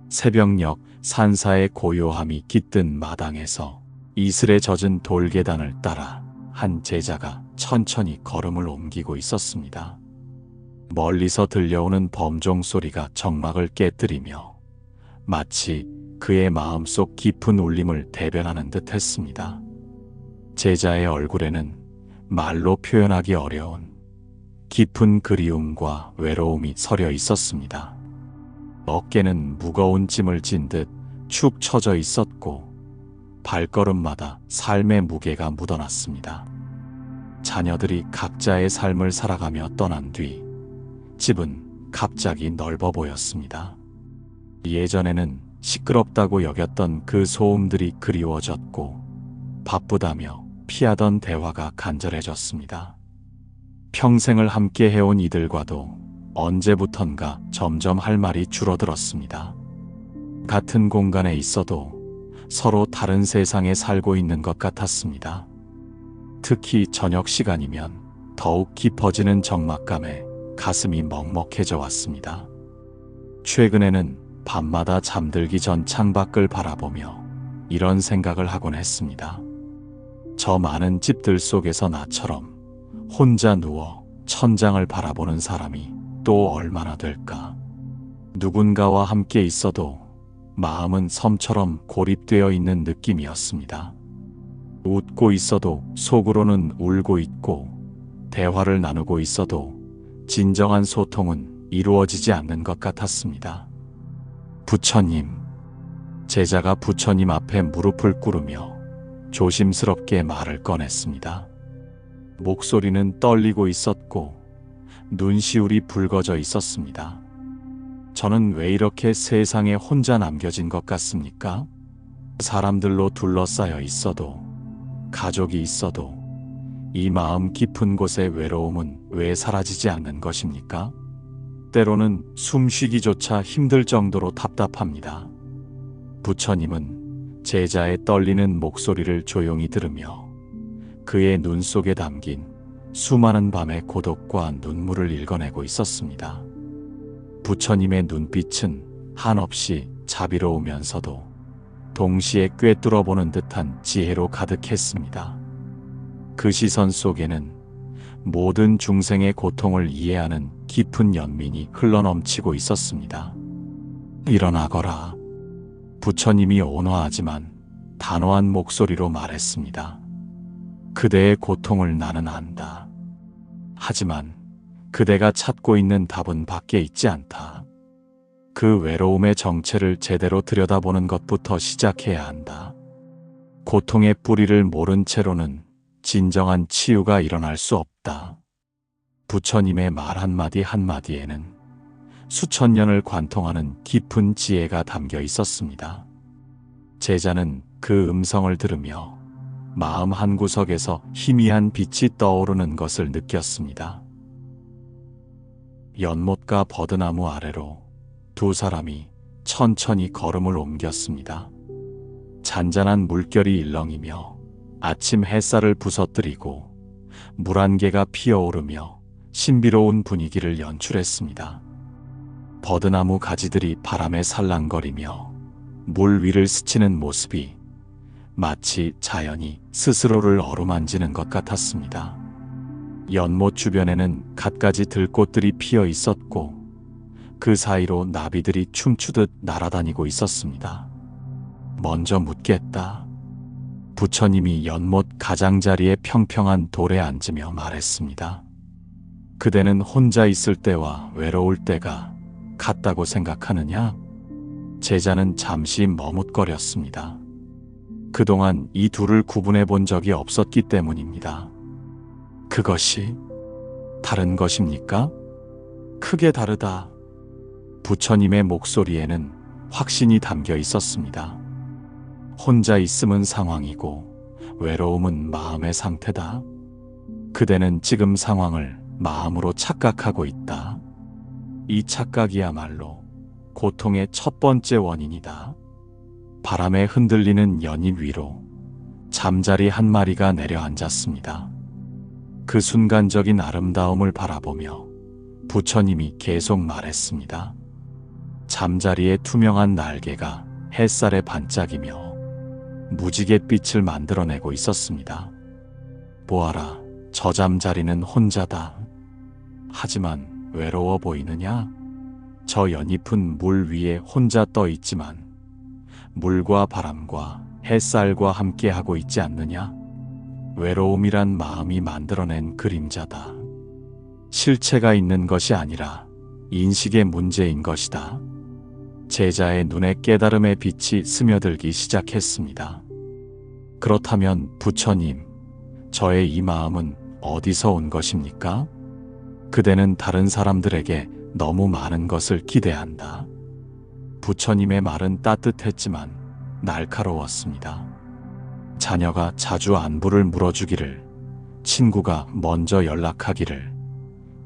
새벽녘 산사의 고요함이 깃든 마당에서 이슬에 젖은 돌계단을 따라 한 제자가 천천히 걸음을 옮기고 있었습니다. 멀리서 들려오는 범종 소리가 정막을 깨뜨리며 마치 그의 마음속 깊은 울림을 대변하는 듯 했습니다. 제자의 얼굴에는 말로 표현하기 어려운 깊은 그리움과 외로움이 서려 있었습니다. 어깨는 무거운 짐을 진 듯 축 처져 있었고 발걸음마다 삶의 무게가 묻어났습니다. 자녀들이 각자의 삶을 살아가며 떠난 뒤 집은 갑자기 넓어 보였습니다. 예전에는 시끄럽다고 여겼던 그 소음들이 그리워졌고 바쁘다며 피하던 대화가 간절해졌습니다. 평생을 함께 해온 이들과도 언제부턴가 점점 할 말이 줄어들었습니다. 같은 공간에 있어도 서로 다른 세상에 살고 있는 것 같았습니다. 특히 저녁 시간이면 더욱 깊어지는 적막감에 가슴이 먹먹해져 왔습니다. 최근에는 밤마다 잠들기 전 창밖을 바라보며 이런 생각을 하곤 했습니다. 저 많은 집들 속에서 나처럼 혼자 누워 천장을 바라보는 사람이 또 얼마나 될까? 누군가와 함께 있어도 마음은 섬처럼 고립되어 있는 느낌이었습니다. 웃고 있어도 속으로는 울고 있고 대화를 나누고 있어도 진정한 소통은 이루어지지 않는 것 같았습니다. 부처님, 제자가 부처님 앞에 무릎을 꿇으며 조심스럽게 말을 꺼냈습니다. 목소리는 떨리고 있었고 눈시울이 붉어져 있었습니다. 저는 왜 이렇게 세상에 혼자 남겨진 것 같습니까? 사람들로 둘러싸여 있어도, 가족이 있어도 이 마음 깊은 곳의 외로움은 왜 사라지지 않는 것입니까? 때로는 숨쉬기조차 힘들 정도로 답답합니다. 부처님은 제자의 떨리는 목소리를 조용히 들으며 그의 눈 속에 담긴 수많은 밤의 고독과 눈물을 읽어내고 있었습니다. 부처님의 눈빛은 한없이 자비로우면서도 동시에 꿰뚫어보는 듯한 지혜로 가득했습니다. 그 시선 속에는 모든 중생의 고통을 이해하는 깊은 연민이 흘러넘치고 있었습니다. 일어나거라. 부처님이 온화하지만 단호한 목소리로 말했습니다. 그대의 고통을 나는 안다. 하지만 그대가 찾고 있는 답은 밖에 있지 않다. 그 외로움의 정체를 제대로 들여다보는 것부터 시작해야 한다. 고통의 뿌리를 모른 채로는 진정한 치유가 일어날 수 없다. 부처님의 말 한마디 한마디에는 수천 년을 관통하는 깊은 지혜가 담겨 있었습니다. 제자는 그 음성을 들으며 마음 한구석에서 희미한 빛이 떠오르는 것을 느꼈습니다. 연못과 버드나무 아래로 두 사람이 천천히 걸음을 옮겼습니다. 잔잔한 물결이 일렁이며 아침 햇살을 부서뜨리고 물 한 개가 피어오르며 신비로운 분위기를 연출했습니다. 버드나무 가지들이 바람에 살랑거리며 물 위를 스치는 모습이 마치 자연이 스스로를 어루만지는 것 같았습니다. 연못 주변에는 갖가지 들꽃들이 피어 있었고 그 사이로 나비들이 춤추듯 날아다니고 있었습니다. 먼저 묻겠다. 부처님이 연못 가장자리의 평평한 돌에 앉으며 말했습니다. 그대는 혼자 있을 때와 외로울 때가 같다고 생각하느냐? 제자는 잠시 머뭇거렸습니다. 그동안 이 둘을 구분해 본 적이 없었기 때문입니다. 그것이 다른 것입니까? 크게 다르다. 부처님의 목소리에는 확신이 담겨 있었습니다. 혼자 있음은 상황이고 외로움은 마음의 상태다. 그대는 지금 상황을 마음으로 착각하고 있다. 이 착각이야말로 고통의 첫 번째 원인이다. 바람에 흔들리는 연잎 위로 잠자리 한 마리가 내려앉았습니다. 그 순간적인 아름다움을 바라보며 부처님이 계속 말했습니다. 잠자리의 투명한 날개가 햇살에 반짝이며 무지갯빛을 만들어내고 있었습니다. 보아라, 저 잠자리는 혼자다. 하지만 외로워 보이느냐? 저 연잎은 물 위에 혼자 떠 있지만 물과 바람과 햇살과 함께하고 있지 않느냐? 외로움이란 마음이 만들어낸 그림자다. 실체가 있는 것이 아니라 인식의 문제인 것이다. 제자의 눈에 깨달음의 빛이 스며들기 시작했습니다. 그렇다면 부처님, 저의 이 마음은 어디서 온 것입니까? 그대는 다른 사람들에게 너무 많은 것을 기대한다. 부처님의 말은 따뜻했지만 날카로웠습니다. 자녀가 자주 안부를 물어주기를, 친구가 먼저 연락하기를,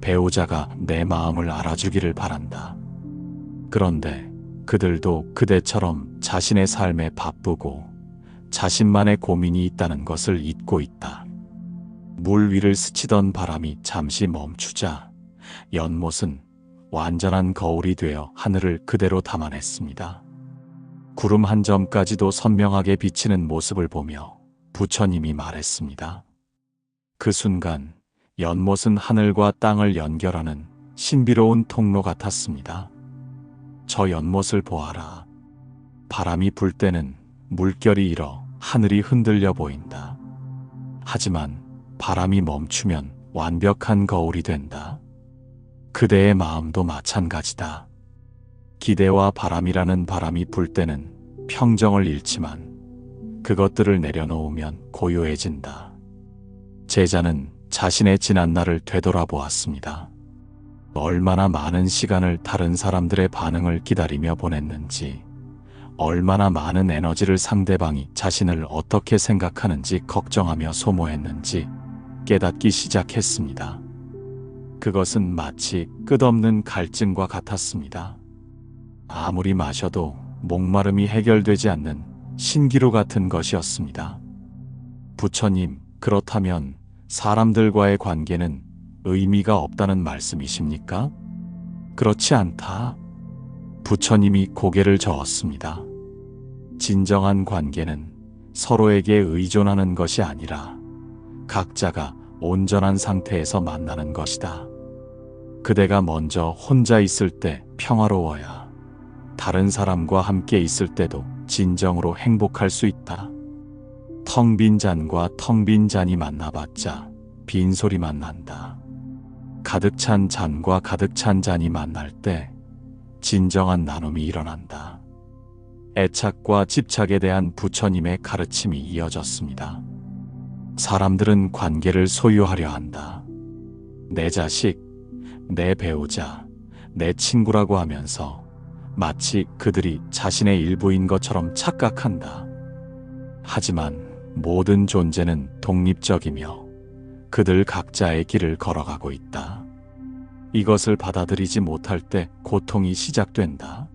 배우자가 내 마음을 알아주기를 바란다. 그런데 그들도 그대처럼 자신의 삶에 바쁘고 자신만의 고민이 있다는 것을 잊고 있다. 물 위를 스치던 바람이 잠시 멈추자 연못은 완전한 거울이 되어 하늘을 그대로 담아냈습니다. 구름 한 점까지도 선명하게 비치는 모습을 보며 부처님이 말했습니다. 그 순간 연못은 하늘과 땅을 연결하는 신비로운 통로 같았습니다. 저 연못을 보아라. 바람이 불 때는 물결이 일어 하늘이 흔들려 보인다. 하지만 바람이 멈추면 완벽한 거울이 된다. 그대의 마음도 마찬가지다. 기대와 바람이라는 바람이 불 때는 평정을 잃지만 그것들을 내려놓으면 고요해진다. 제자는 자신의 지난날을 되돌아보았습니다. 얼마나 많은 시간을 다른 사람들의 반응을 기다리며 보냈는지, 얼마나 많은 에너지를 상대방이 자신을 어떻게 생각하는지 걱정하며 소모했는지 깨닫기 시작했습니다. 그것은 마치 끝없는 갈증과 같았습니다. 아무리 마셔도 목마름이 해결되지 않는 신기루 같은 것이었습니다. 부처님, 그렇다면 사람들과의 관계는 의미가 없다는 말씀이십니까? 그렇지 않다. 부처님이 고개를 저었습니다. 진정한 관계는 서로에게 의존하는 것이 아니라 각자가 온전한 상태에서 만나는 것이다. 그대가 먼저 혼자 있을 때 평화로워야 다른 사람과 함께 있을 때도 진정으로 행복할 수 있다. 텅 빈 잔과 텅 빈 잔이 만나봤자 빈소리만 난다. 가득 찬 잔과 가득 찬 잔이 만날 때 진정한 나눔이 일어난다. 애착과 집착에 대한 부처님의 가르침이 이어졌습니다. 사람들은 관계를 소유하려 한다. 내 자식, 내 배우자, 내 친구라고 하면서 마치 그들이 자신의 일부인 것처럼 착각한다. 하지만 모든 존재는 독립적이며 그들 각자의 길을 걸어가고 있다. 이것을 받아들이지 못할 때 고통이 시작된다.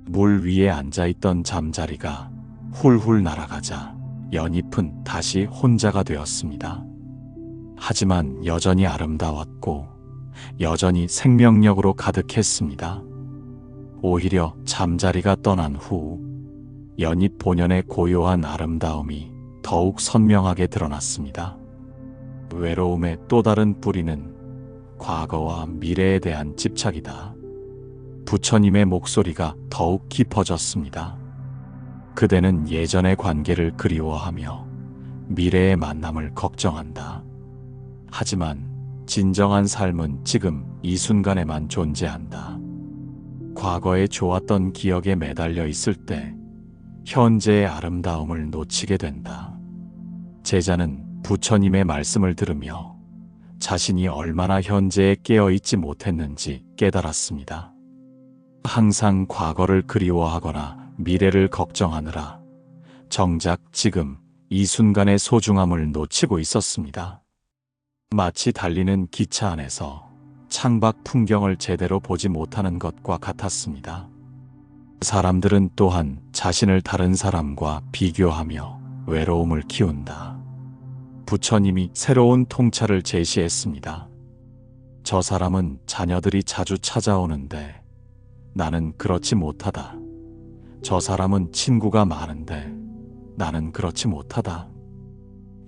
물 위에 앉아있던 잠자리가 훌훌 날아가자 연잎은 다시 혼자가 되었습니다. 하지만 여전히 아름다웠고 여전히 생명력으로 가득했습니다. 오히려 잠자리가 떠난 후 연잎 본연의 고요한 아름다움이 더욱 선명하게 드러났습니다. 외로움의 또 다른 뿌리는 과거와 미래에 대한 집착이다. 부처님의 목소리가 더욱 깊어졌습니다. 그대는 예전의 관계를 그리워하며 미래의 만남을 걱정한다. 하지만 진정한 삶은 지금 이 순간에만 존재한다. 과거에 좋았던 기억에 매달려 있을 때 현재의 아름다움을 놓치게 된다. 제자는 부처님의 말씀을 들으며 자신이 얼마나 현재에 깨어있지 못했는지 깨달았습니다. 항상 과거를 그리워하거나 미래를 걱정하느라 정작 지금 이 순간의 소중함을 놓치고 있었습니다. 마치 달리는 기차 안에서 창밖 풍경을 제대로 보지 못하는 것과 같았습니다. 사람들은 또한 자신을 다른 사람과 비교하며 외로움을 키운다. 부처님이 새로운 통찰을 제시했습니다. 저 사람은 자녀들이 자주 찾아오는데 나는 그렇지 못하다. 저 사람은 친구가 많은데 나는 그렇지 못하다.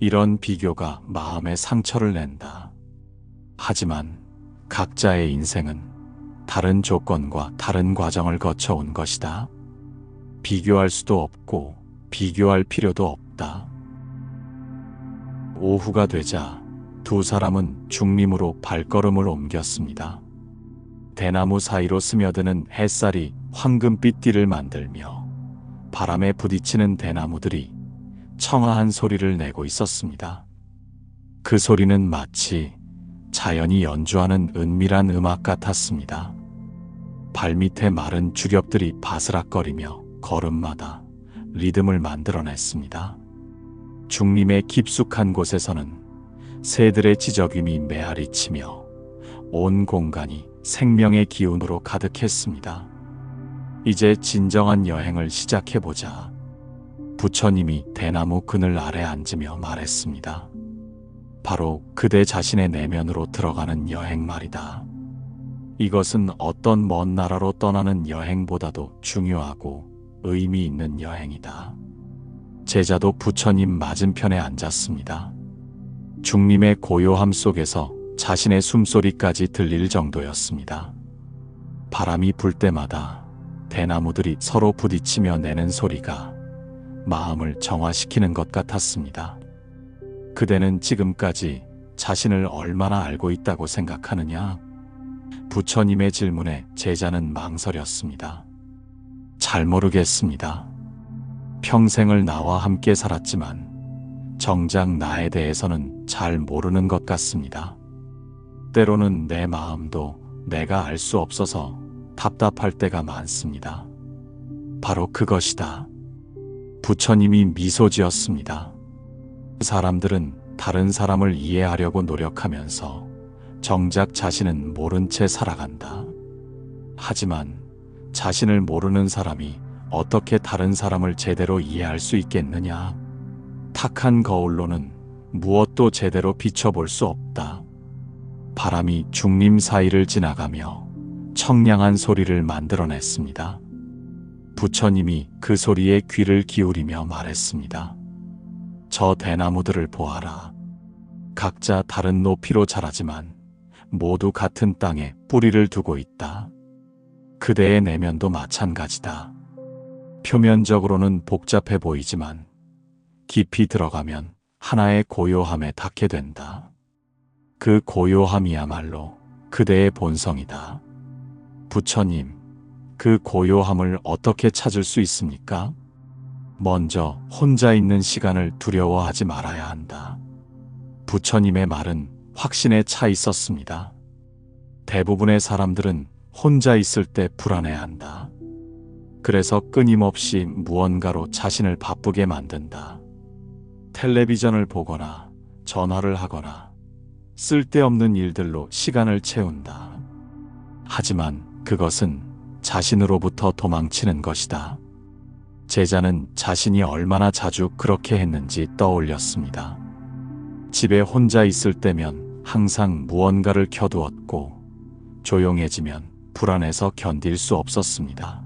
이런 비교가 마음에 상처를 낸다. 하지만 각자의 인생은 다른 조건과 다른 과정을 거쳐온 것이다. 비교할 수도 없고 비교할 필요도 없다. 오후가 되자 두 사람은 중림으로 발걸음을 옮겼습니다. 대나무 사이로 스며드는 햇살이 황금빛 띠를 만들며 바람에 부딪히는 대나무들이 청아한 소리를 내고 있었습니다. 그 소리는 마치 자연이 연주하는 은밀한 음악 같았습니다. 발밑에 마른 주겹들이 바스락거리며 걸음마다 리듬을 만들어냈습니다. 중림의 깊숙한 곳에서는 새들의 지저귀이 메아리치며 온 공간이 생명의 기운으로 가득했습니다. 이제 진정한 여행을 시작해보자. 부처님이 대나무 그늘 아래 앉으며 말했습니다. 바로 그대 자신의 내면으로 들어가는 여행 말이다. 이것은 어떤 먼 나라로 떠나는 여행보다도 중요하고 의미 있는 여행이다. 제자도 부처님 맞은편에 앉았습니다. 중림의 고요함 속에서 자신의 숨소리까지 들릴 정도였습니다. 바람이 불 때마다 대나무들이 서로 부딪히며 내는 소리가 마음을 정화시키는 것 같았습니다. 그대는 지금까지 자신을 얼마나 알고 있다고 생각하느냐? 부처님의 질문에 제자는 망설였습니다. 잘 모르겠습니다. 평생을 나와 함께 살았지만 정작 나에 대해서는 잘 모르는 것 같습니다. 때로는 내 마음도 내가 알 수 없어서 답답할 때가 많습니다. 바로 그것이다. 부처님이 미소 지었습니다. 사람들은 다른 사람을 이해하려고 노력하면서 정작 자신은 모른 채 살아간다. 하지만 자신을 모르는 사람이 어떻게 다른 사람을 제대로 이해할 수 있겠느냐? 탁한 거울로는 무엇도 제대로 비춰볼 수 없다. 바람이 중림 사이를 지나가며 청량한 소리를 만들어냈습니다. 부처님이 그 소리에 귀를 기울이며 말했습니다. 저 대나무들을 보아라. 각자 다른 높이로 자라지만 모두 같은 땅에 뿌리를 두고 있다. 그대의 내면도 마찬가지다. 표면적으로는 복잡해 보이지만 깊이 들어가면 하나의 고요함에 닿게 된다. 그 고요함이야말로 그대의 본성이다. 부처님, 그 고요함을 어떻게 찾을 수 있습니까? 먼저 혼자 있는 시간을 두려워하지 말아야 한다. 부처님의 말은 확신에 차 있었습니다. 대부분의 사람들은 혼자 있을 때 불안해한다. 그래서 끊임없이 무언가로 자신을 바쁘게 만든다. 텔레비전을 보거나 전화를 하거나 쓸데없는 일들로 시간을 채운다. 하지만 그것은 자신으로부터 도망치는 것이다. 제자는 자신이 얼마나 자주 그렇게 했는지 떠올렸습니다. 집에 혼자 있을 때면 항상 무언가를 켜두었고 조용해지면 불안해서 견딜 수 없었습니다.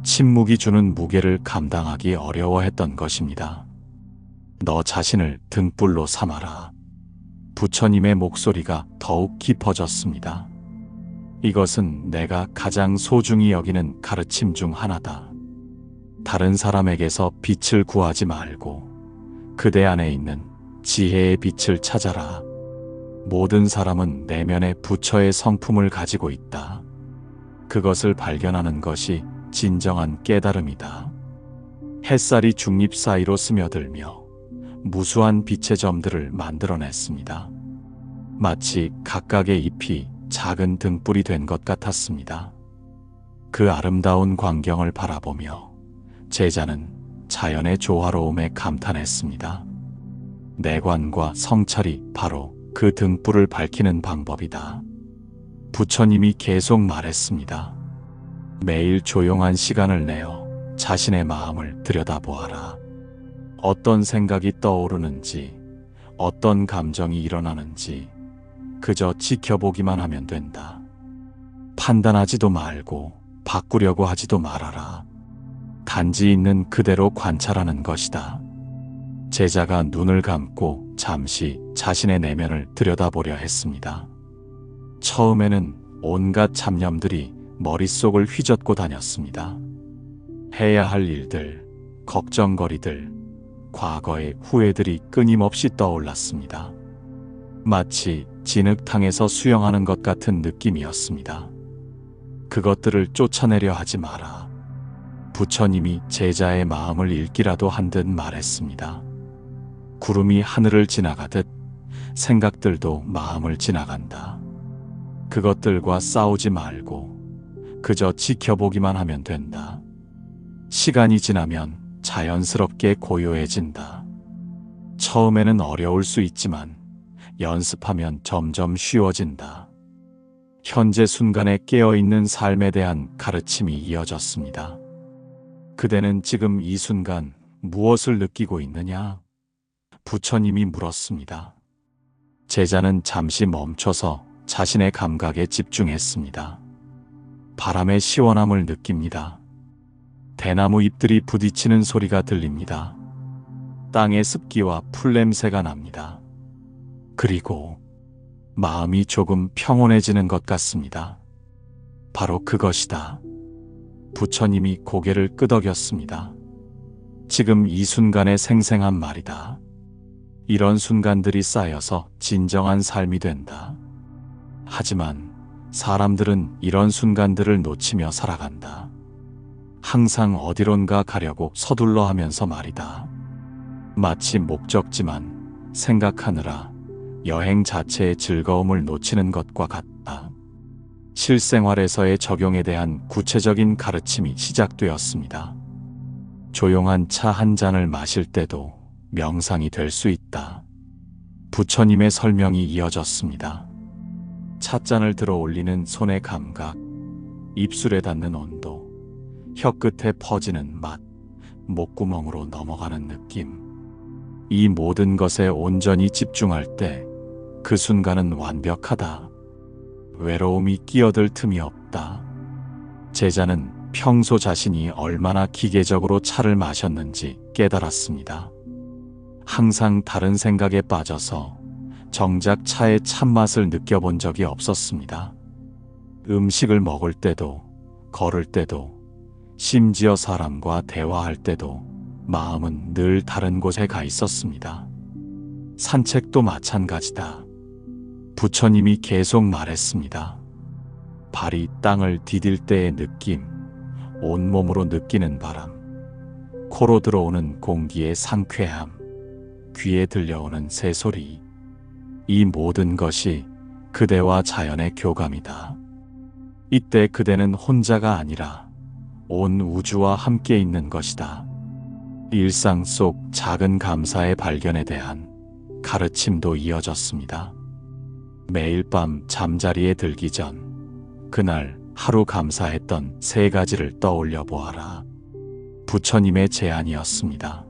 침묵이 주는 무게를 감당하기 어려워했던 것입니다. 너 자신을 등불로 삼아라. 부처님의 목소리가 더욱 깊어졌습니다. 이것은 내가 가장 소중히 여기는 가르침 중 하나다. 다른 사람에게서 빛을 구하지 말고 그대 안에 있는 지혜의 빛을 찾아라. 모든 사람은 내면의 부처의 성품을 가지고 있다. 그것을 발견하는 것이 진정한 깨달음이다. 햇살이 중립 사이로 스며들며 무수한 빛의 점들을 만들어냈습니다. 마치 각각의 잎이 작은 등불이 된 것 같았습니다. 그 아름다운 광경을 바라보며 제자는 자연의 조화로움에 감탄했습니다. 내관과 성찰이 바로 그 등불을 밝히는 방법이다. 부처님이 계속 말했습니다. 매일 조용한 시간을 내어 자신의 마음을 들여다보아라. 어떤 생각이 떠오르는지, 어떤 감정이 일어나는지 그저 지켜보기만 하면 된다. 판단하지도 말고 바꾸려고 하지도 말아라. 단지 있는 그대로 관찰하는 것이다. 제자가 눈을 감고 잠시 자신의 내면을 들여다보려 했습니다. 처음에는 온갖 잡념들이 머릿속을 휘젓고 다녔습니다. 해야 할 일들, 걱정거리들, 과거의 후회들이 끊임없이 떠올랐습니다. 마치 진흙탕에서 수영하는 것 같은 느낌이었습니다. 그것들을 쫓아내려 하지 마라. 부처님이 제자의 마음을 읽기라도 한 듯 말했습니다. 구름이 하늘을 지나가듯 생각들도 마음을 지나간다. 그것들과 싸우지 말고 그저 지켜보기만 하면 된다. 시간이 지나면 자연스럽게 고요해진다. 처음에는 어려울 수 있지만 연습하면 점점 쉬워진다. 현재 순간에 깨어있는 삶에 대한 가르침이 이어졌습니다. 그대는 지금 이 순간 무엇을 느끼고 있느냐? 부처님이 물었습니다. 제자는 잠시 멈춰서 자신의 감각에 집중했습니다. 바람의 시원함을 느낍니다. 대나무 잎들이 부딪히는 소리가 들립니다. 땅의 습기와 풀 냄새가 납니다. 그리고 마음이 조금 평온해지는 것 같습니다. 바로 그것이다. 부처님이 고개를 끄덕였습니다. 지금 이 순간의 생생한 말이다. 이런 순간들이 쌓여서 진정한 삶이 된다. 하지만 사람들은 이런 순간들을 놓치며 살아간다. 항상 어디론가 가려고 서둘러 하면서 말이다. 마치 목적지만 생각하느라 여행 자체의 즐거움을 놓치는 것과 같다. 실생활에서의 적용에 대한 구체적인 가르침이 시작되었습니다. 조용한 차 한 잔을 마실 때도 명상이 될 수 있다. 부처님의 설명이 이어졌습니다. 찻잔을 들어 올리는 손의 감각, 입술에 닿는 온도, 혀끝에 퍼지는 맛, 목구멍으로 넘어가는 느낌. 이 모든 것에 온전히 집중할 때 그 순간은 완벽하다. 외로움이 끼어들 틈이 없다. 제자는 평소 자신이 얼마나 기계적으로 차를 마셨는지 깨달았습니다. 항상 다른 생각에 빠져서 정작 차의 참맛을 느껴본 적이 없었습니다. 음식을 먹을 때도, 걸을 때도, 심지어 사람과 대화할 때도 마음은 늘 다른 곳에 가 있었습니다. 산책도 마찬가지다. 부처님이 계속 말했습니다. 발이 땅을 디딜 때의 느낌, 온몸으로 느끼는 바람, 코로 들어오는 공기의 상쾌함, 귀에 들려오는 새소리. 이 모든 것이 그대와 자연의 교감이다. 이때 그대는 혼자가 아니라 온 우주와 함께 있는 것이다. 일상 속 작은 감사의 발견에 대한 가르침도 이어졌습니다. 매일 밤 잠자리에 들기 전 그날 하루 감사했던 3가지를 떠올려 보아라. 부처님의 제안이었습니다.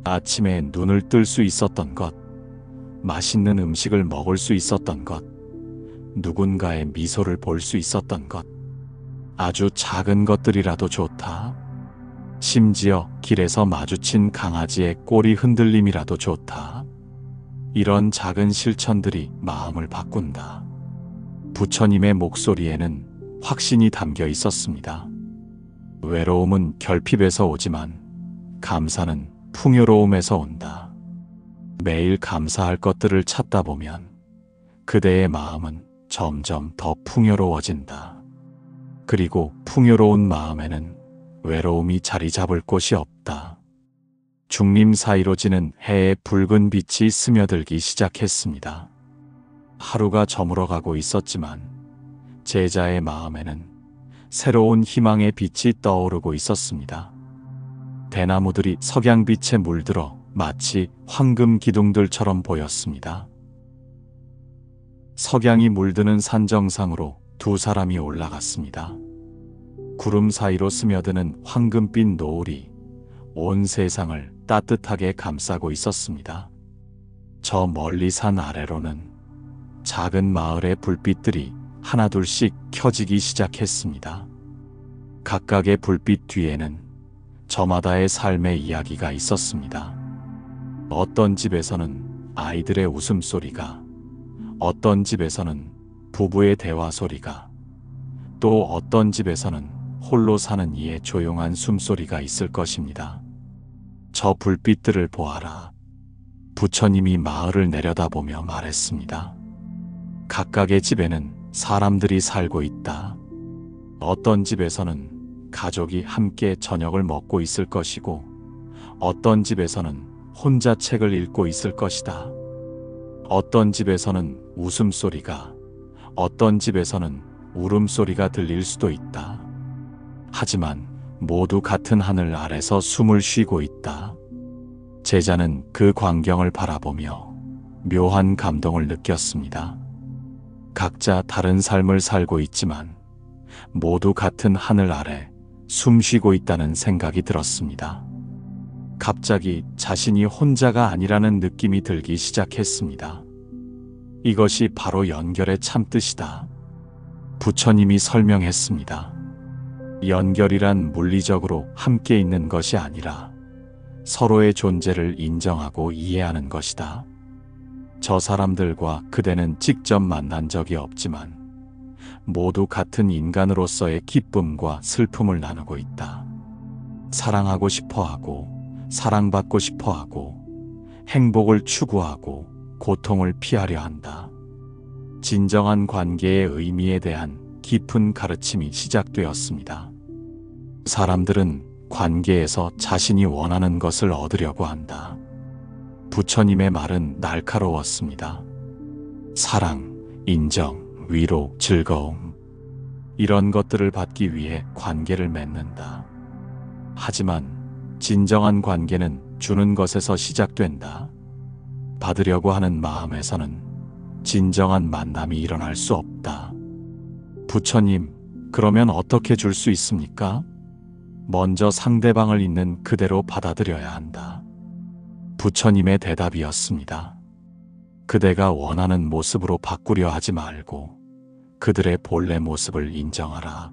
아침에 눈을 뜰 수 있었던 것, 맛있는 음식을 먹을 수 있었던 것, 누군가의 미소를 볼 수 있었던 것, 아주 작은 것들이라도 좋다. 심지어 길에서 마주친 강아지의 꼬리 흔들림이라도 좋다. 이런 작은 실천들이 마음을 바꾼다. 부처님의 목소리에는 확신이 담겨 있었습니다. 외로움은 결핍에서 오지만 감사는 풍요로움에서 온다. 매일 감사할 것들을 찾다 보면 그대의 마음은 점점 더 풍요로워진다. 그리고 풍요로운 마음에는 외로움이 자리 잡을 곳이 없다. 중림 사이로 지는 해의 붉은 빛이 스며들기 시작했습니다. 하루가 저물어가고 있었지만 제자의 마음에는 새로운 희망의 빛이 떠오르고 있었습니다. 대나무들이 석양빛에 물들어 마치 황금 기둥들처럼 보였습니다. 석양이 물드는 산 정상으로 2사람이 올라갔습니다. 구름 사이로 스며드는 황금빛 노을이 온 세상을 따뜻하게 감싸고 있었습니다. 저 멀리 산 아래로는 작은 마을의 불빛들이 하나둘씩 켜지기 시작했습니다. 각각의 불빛 뒤에는 저마다의 삶의 이야기가 있었습니다. 어떤 집에서는 아이들의 웃음소리가, 어떤 집에서는 부부의 대화 소리가, 또 어떤 집에서는 홀로 사는 이의 조용한 숨소리가 있을 것입니다. 저 불빛들을 보아라. 부처님이 마을을 내려다보며 말했습니다. 각각의 집에는 사람들이 살고 있다. 어떤 집에서는 가족이 함께 저녁을 먹고 있을 것이고, 어떤 집에서는 혼자 책을 읽고 있을 것이다. 어떤 집에서는 웃음소리가, 어떤 집에서는 울음소리가 들릴 수도 있다. 하지만 모두 같은 하늘 아래서 숨을 쉬고 있다. 제자는 그 광경을 바라보며 묘한 감동을 느꼈습니다. 각자 다른 삶을 살고 있지만 모두 같은 하늘 아래 숨 쉬고 있다는 생각이 들었습니다. 갑자기 자신이 혼자가 아니라는 느낌이 들기 시작했습니다. 이것이 바로 연결의 참뜻이다. 부처님이 설명했습니다. 연결이란 물리적으로 함께 있는 것이 아니라 서로의 존재를 인정하고 이해하는 것이다. 저 사람들과 그대는 직접 만난 적이 없지만 모두 같은 인간으로서의 기쁨과 슬픔을 나누고 있다. 사랑하고 싶어하고, 사랑받고 싶어하고, 행복을 추구하고, 고통을 피하려 한다. 진정한 관계의 의미에 대한 깊은 가르침이 시작되었습니다. 사람들은 관계에서 자신이 원하는 것을 얻으려고 한다. 부처님의 말은 날카로웠습니다. 사랑, 인정, 위로, 즐거움, 이런 것들을 받기 위해 관계를 맺는다. 하지만 진정한 관계는 주는 것에서 시작된다. 받으려고 하는 마음에서는 진정한 만남이 일어날 수 없다. 부처님, 그러면 어떻게 줄 수 있습니까? 먼저 상대방을 있는 그대로 받아들여야 한다. 부처님의 대답이었습니다. 그대가 원하는 모습으로 바꾸려 하지 말고 그들의 본래 모습을 인정하라.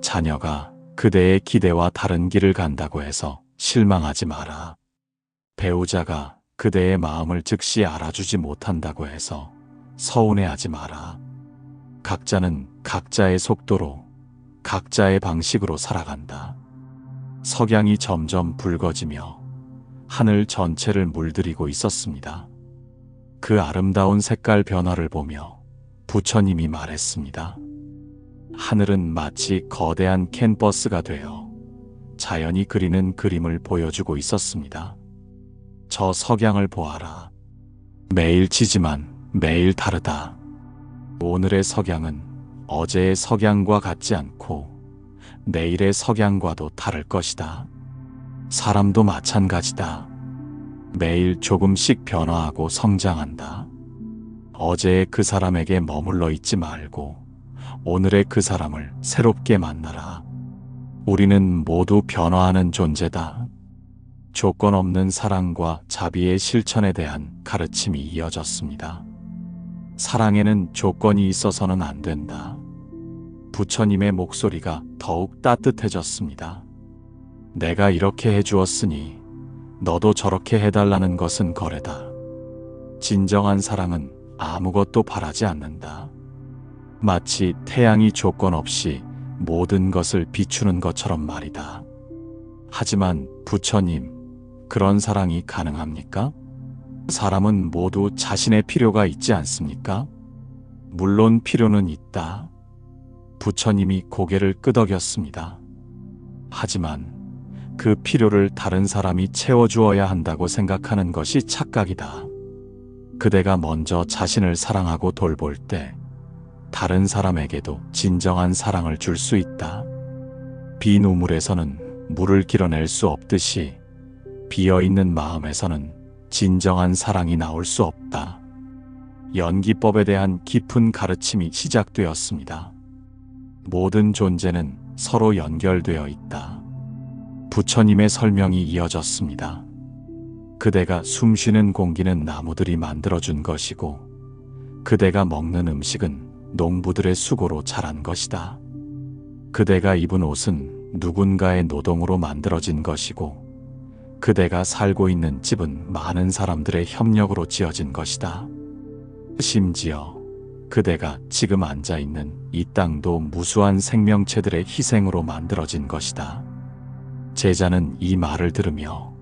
자녀가 그대의 기대와 다른 길을 간다고 해서 실망하지 마라. 배우자가 그대의 마음을 즉시 알아주지 못한다고 해서 서운해하지 마라. 각자는 각자의 속도로, 각자의 방식으로 살아간다. 석양이 점점 붉어지며 하늘 전체를 물들이고 있었습니다. 그 아름다운 색깔 변화를 보며 부처님이 말했습니다. 하늘은 마치 거대한 캔버스가 되어 자연이 그리는 그림을 보여주고 있었습니다. 저 석양을 보아라. 매일 지지만 매일 다르다. 오늘의 석양은 어제의 석양과 같지 않고 내일의 석양과도 다를 것이다. 사람도 마찬가지다. 매일 조금씩 변화하고 성장한다. 어제의 그 사람에게 머물러 있지 말고 오늘의 그 사람을 새롭게 만나라. 우리는 모두 변화하는 존재다. 조건 없는 사랑과 자비의 실천에 대한 가르침이 이어졌습니다. 사랑에는 조건이 있어서는 안 된다. 부처님의 목소리가 더욱 따뜻해졌습니다. 내가 이렇게 해주었으니 너도 저렇게 해달라는 것은 거래다. 진정한 사랑은 아무것도 바라지 않는다. 마치 태양이 조건 없이 모든 것을 비추는 것처럼 말이다. 하지만 부처님, 그런 사랑이 가능합니까? 사람은 모두 자신의 필요가 있지 않습니까? 물론 필요는 있다. 부처님이 고개를 끄덕였습니다. 하지만 그 필요를 다른 사람이 채워주어야 한다고 생각하는 것이 착각이다. 그대가 먼저 자신을 사랑하고 돌볼 때 다른 사람에게도 진정한 사랑을 줄 수 있다. 빈 우물에서는 물을 길어낼 수 없듯이 비어있는 마음에서는 진정한 사랑이 나올 수 없다. 연기법에 대한 깊은 가르침이 시작되었습니다. 모든 존재는 서로 연결되어 있다. 부처님의 설명이 이어졌습니다. 그대가 숨쉬는 공기는 나무들이 만들어준 것이고 그대가 먹는 음식은 농부들의 수고로 자란 것이다. 그대가 입은 옷은 누군가의 노동으로 만들어진 것이고 그대가 살고 있는 집은 많은 사람들의 협력으로 지어진 것이다. 심지어 그대가 지금 앉아 있는 이 땅도 무수한 생명체들의 희생으로 만들어진 것이다. 제자는 이 말을 들으며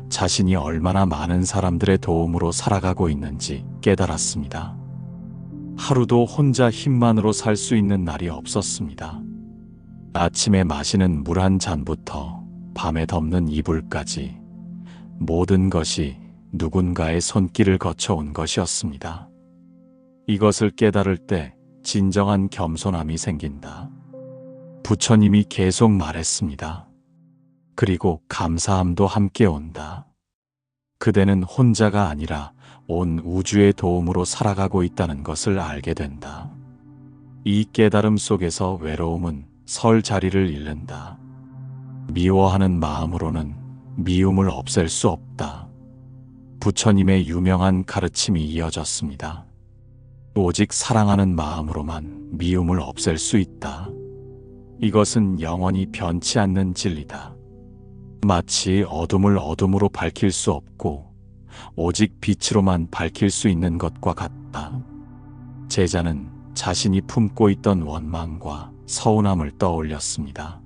자신이 얼마나 많은 사람들의 도움으로 살아가고 있는지 깨달았습니다. 하루도 혼자 힘만으로 살 수 있는 날이 없었습니다. 아침에 마시는 물 한 잔부터 밤에 덮는 이불까지 모든 것이 누군가의 손길을 거쳐온 것이었습니다. 이것을 깨달을 때 진정한 겸손함이 생긴다. 부처님이 계속 말했습니다. 그리고 감사함도 함께 온다. 그대는 혼자가 아니라 온 우주의 도움으로 살아가고 있다는 것을 알게 된다. 이 깨달음 속에서 외로움은 설 자리를 잃는다. 미워하는 마음으로는 미움을 없앨 수 없다. 부처님의 유명한 가르침이 이어졌습니다. 오직 사랑하는 마음으로만 미움을 없앨 수 있다. 이것은 영원히 변치 않는 진리다. 마치 어둠을 어둠으로 밝힐 수 없고 오직 빛으로만 밝힐 수 있는 것과 같다. 제자는 자신이 품고 있던 원망과 서운함을 떠올렸습니다.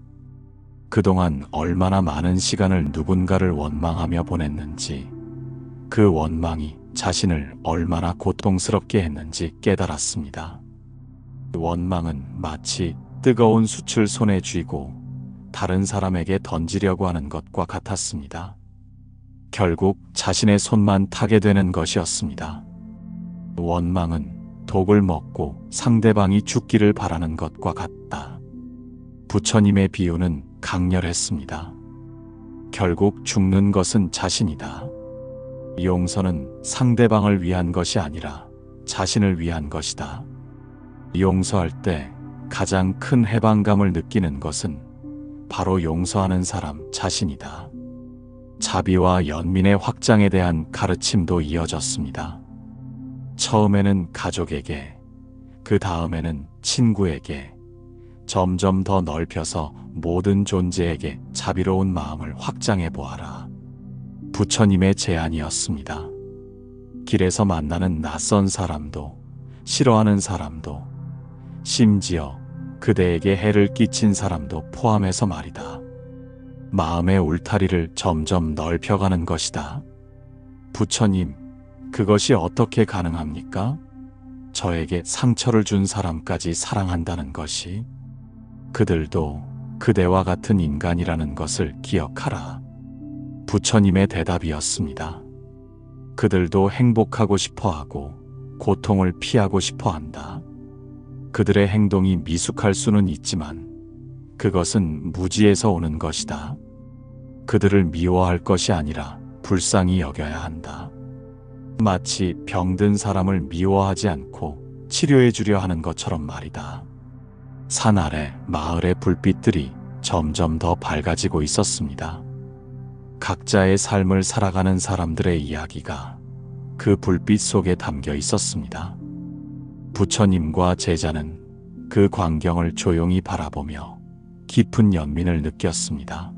그동안 얼마나 많은 시간을 누군가를 원망하며 보냈는지, 그 원망이 자신을 얼마나 고통스럽게 했는지 깨달았습니다. 원망은 마치 뜨거운 숯을 손에 쥐고 다른 사람에게 던지려고 하는 것과 같았습니다. 결국 자신의 손만 타게 되는 것이었습니다. 원망은 독을 먹고 상대방이 죽기를 바라는 것과 같다. 부처님의 비유는 강렬했습니다. 결국 죽는 것은 자신이다. 용서는 상대방을 위한 것이 아니라 자신을 위한 것이다. 용서할 때 가장 큰 해방감을 느끼는 것은 바로 용서하는 사람 자신이다. 자비와 연민의 확장에 대한 가르침도 이어졌습니다. 처음에는 가족에게, 그 다음에는 친구에게, 점점 더 넓혀서 모든 존재에게 자비로운 마음을 확장해 보아라. 부처님의 제안이었습니다. 길에서 만나는 낯선 사람도, 싫어하는 사람도, 심지어 그대에게 해를 끼친 사람도 포함해서 말이다. 마음의 울타리를 점점 넓혀가는 것이다. 부처님, 그것이 어떻게 가능합니까? 저에게 상처를 준 사람까지 사랑한다는 것이. 그들도 그대와 같은 인간이라는 것을 기억하라. 부처님의 대답이었습니다. 그들도 행복하고 싶어 하고 고통을 피하고 싶어 한다. 그들의 행동이 미숙할 수는 있지만 그것은 무지에서 오는 것이다. 그들을 미워할 것이 아니라 불쌍히 여겨야 한다. 마치 병든 사람을 미워하지 않고 치료해 주려 하는 것처럼 말이다. 산 아래 마을의 불빛들이 점점 더 밝아지고 있었습니다. 각자의 삶을 살아가는 사람들의 이야기가 그 불빛 속에 담겨 있었습니다. 부처님과 제자는 그 광경을 조용히 바라보며 깊은 연민을 느꼈습니다.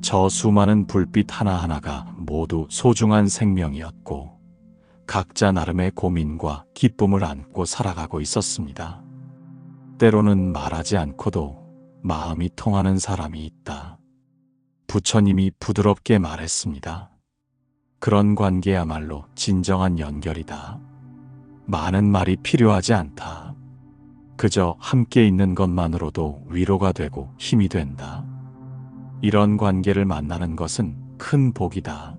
저 수많은 불빛 하나하나가 모두 소중한 생명이었고 각자 나름의 고민과 기쁨을 안고 살아가고 있었습니다. 때로는 말하지 않고도 마음이 통하는 사람이 있다. 부처님이 부드럽게 말했습니다. 그런 관계야말로 진정한 연결이다. 많은 말이 필요하지 않다. 그저 함께 있는 것만으로도 위로가 되고 힘이 된다. 이런 관계를 만나는 것은 큰 복이다.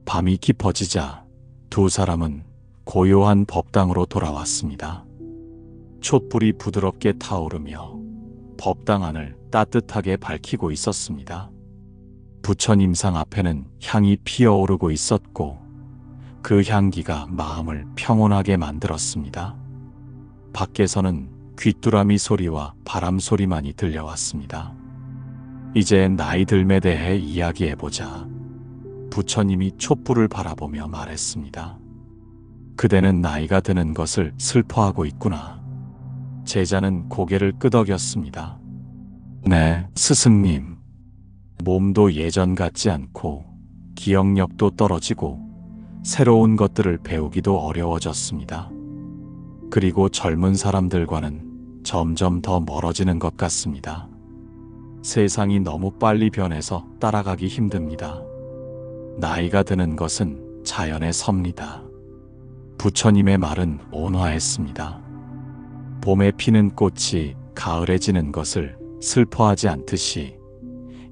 밤이 깊어지자 두 사람은 고요한 법당으로 돌아왔습니다. 촛불이 부드럽게 타오르며 법당 안을 따뜻하게 밝히고 있었습니다. 부처님상 앞에는 향이 피어오르고 있었고 그 향기가 마음을 평온하게 만들었습니다. 밖에서는 귀뚜라미 소리와 바람 소리만이 들려왔습니다. 이제 나이 들매 대해 이야기해보자. 부처님이 촛불을 바라보며 말했습니다. 그대는 나이가 드는 것을 슬퍼하고 있구나. 제자는 고개를 끄덕였습니다. 네, 스승님. 몸도 예전 같지 않고 기억력도 떨어지고 새로운 것들을 배우기도 어려워졌습니다. 그리고 젊은 사람들과는 점점 더 멀어지는 것 같습니다. 세상이 너무 빨리 변해서 따라가기 힘듭니다. 나이가 드는 것은 자연의 섭니다. 부처님의 말은 온화했습니다. 봄에 피는 꽃이 가을에 지는 것을 슬퍼하지 않듯이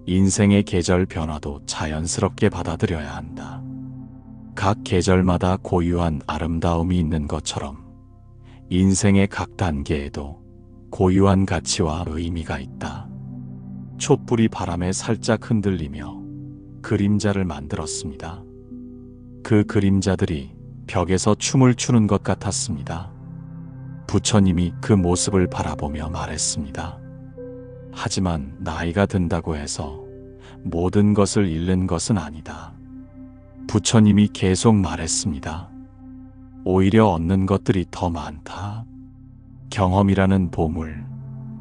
인생의 계절 변화도 자연스럽게 받아들여야 한다. 각 계절마다 고유한 아름다움이 있는 것처럼 인생의 각 단계에도 고유한 가치와 의미가 있다. 촛불이 바람에 살짝 흔들리며 그림자를 만들었습니다. 그 그림자들이 벽에서 춤을 추는 것 같았습니다. 부처님이 그 모습을 바라보며 말했습니다. 하지만 나이가 든다고 해서 모든 것을 잃는 것은 아니다. 부처님이 계속 말했습니다. 오히려 얻는 것들이 더 많다. 경험이라는 보물,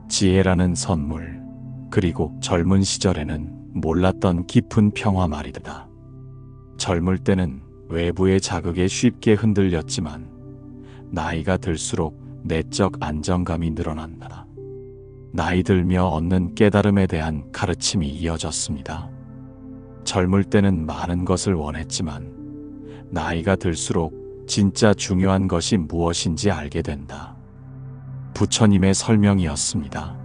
지혜라는 선물, 그리고 젊은 시절에는 몰랐던 깊은 평화 말이다. 젊을 때는 외부의 자극에 쉽게 흔들렸지만 나이가 들수록 내적 안정감이 늘어난다. 나이 들며 얻는 깨달음에 대한 가르침이 이어졌습니다. 젊을 때는 많은 것을 원했지만 나이가 들수록 진짜 중요한 것이 무엇인지 알게 된다. 부처님의 설명이었습니다.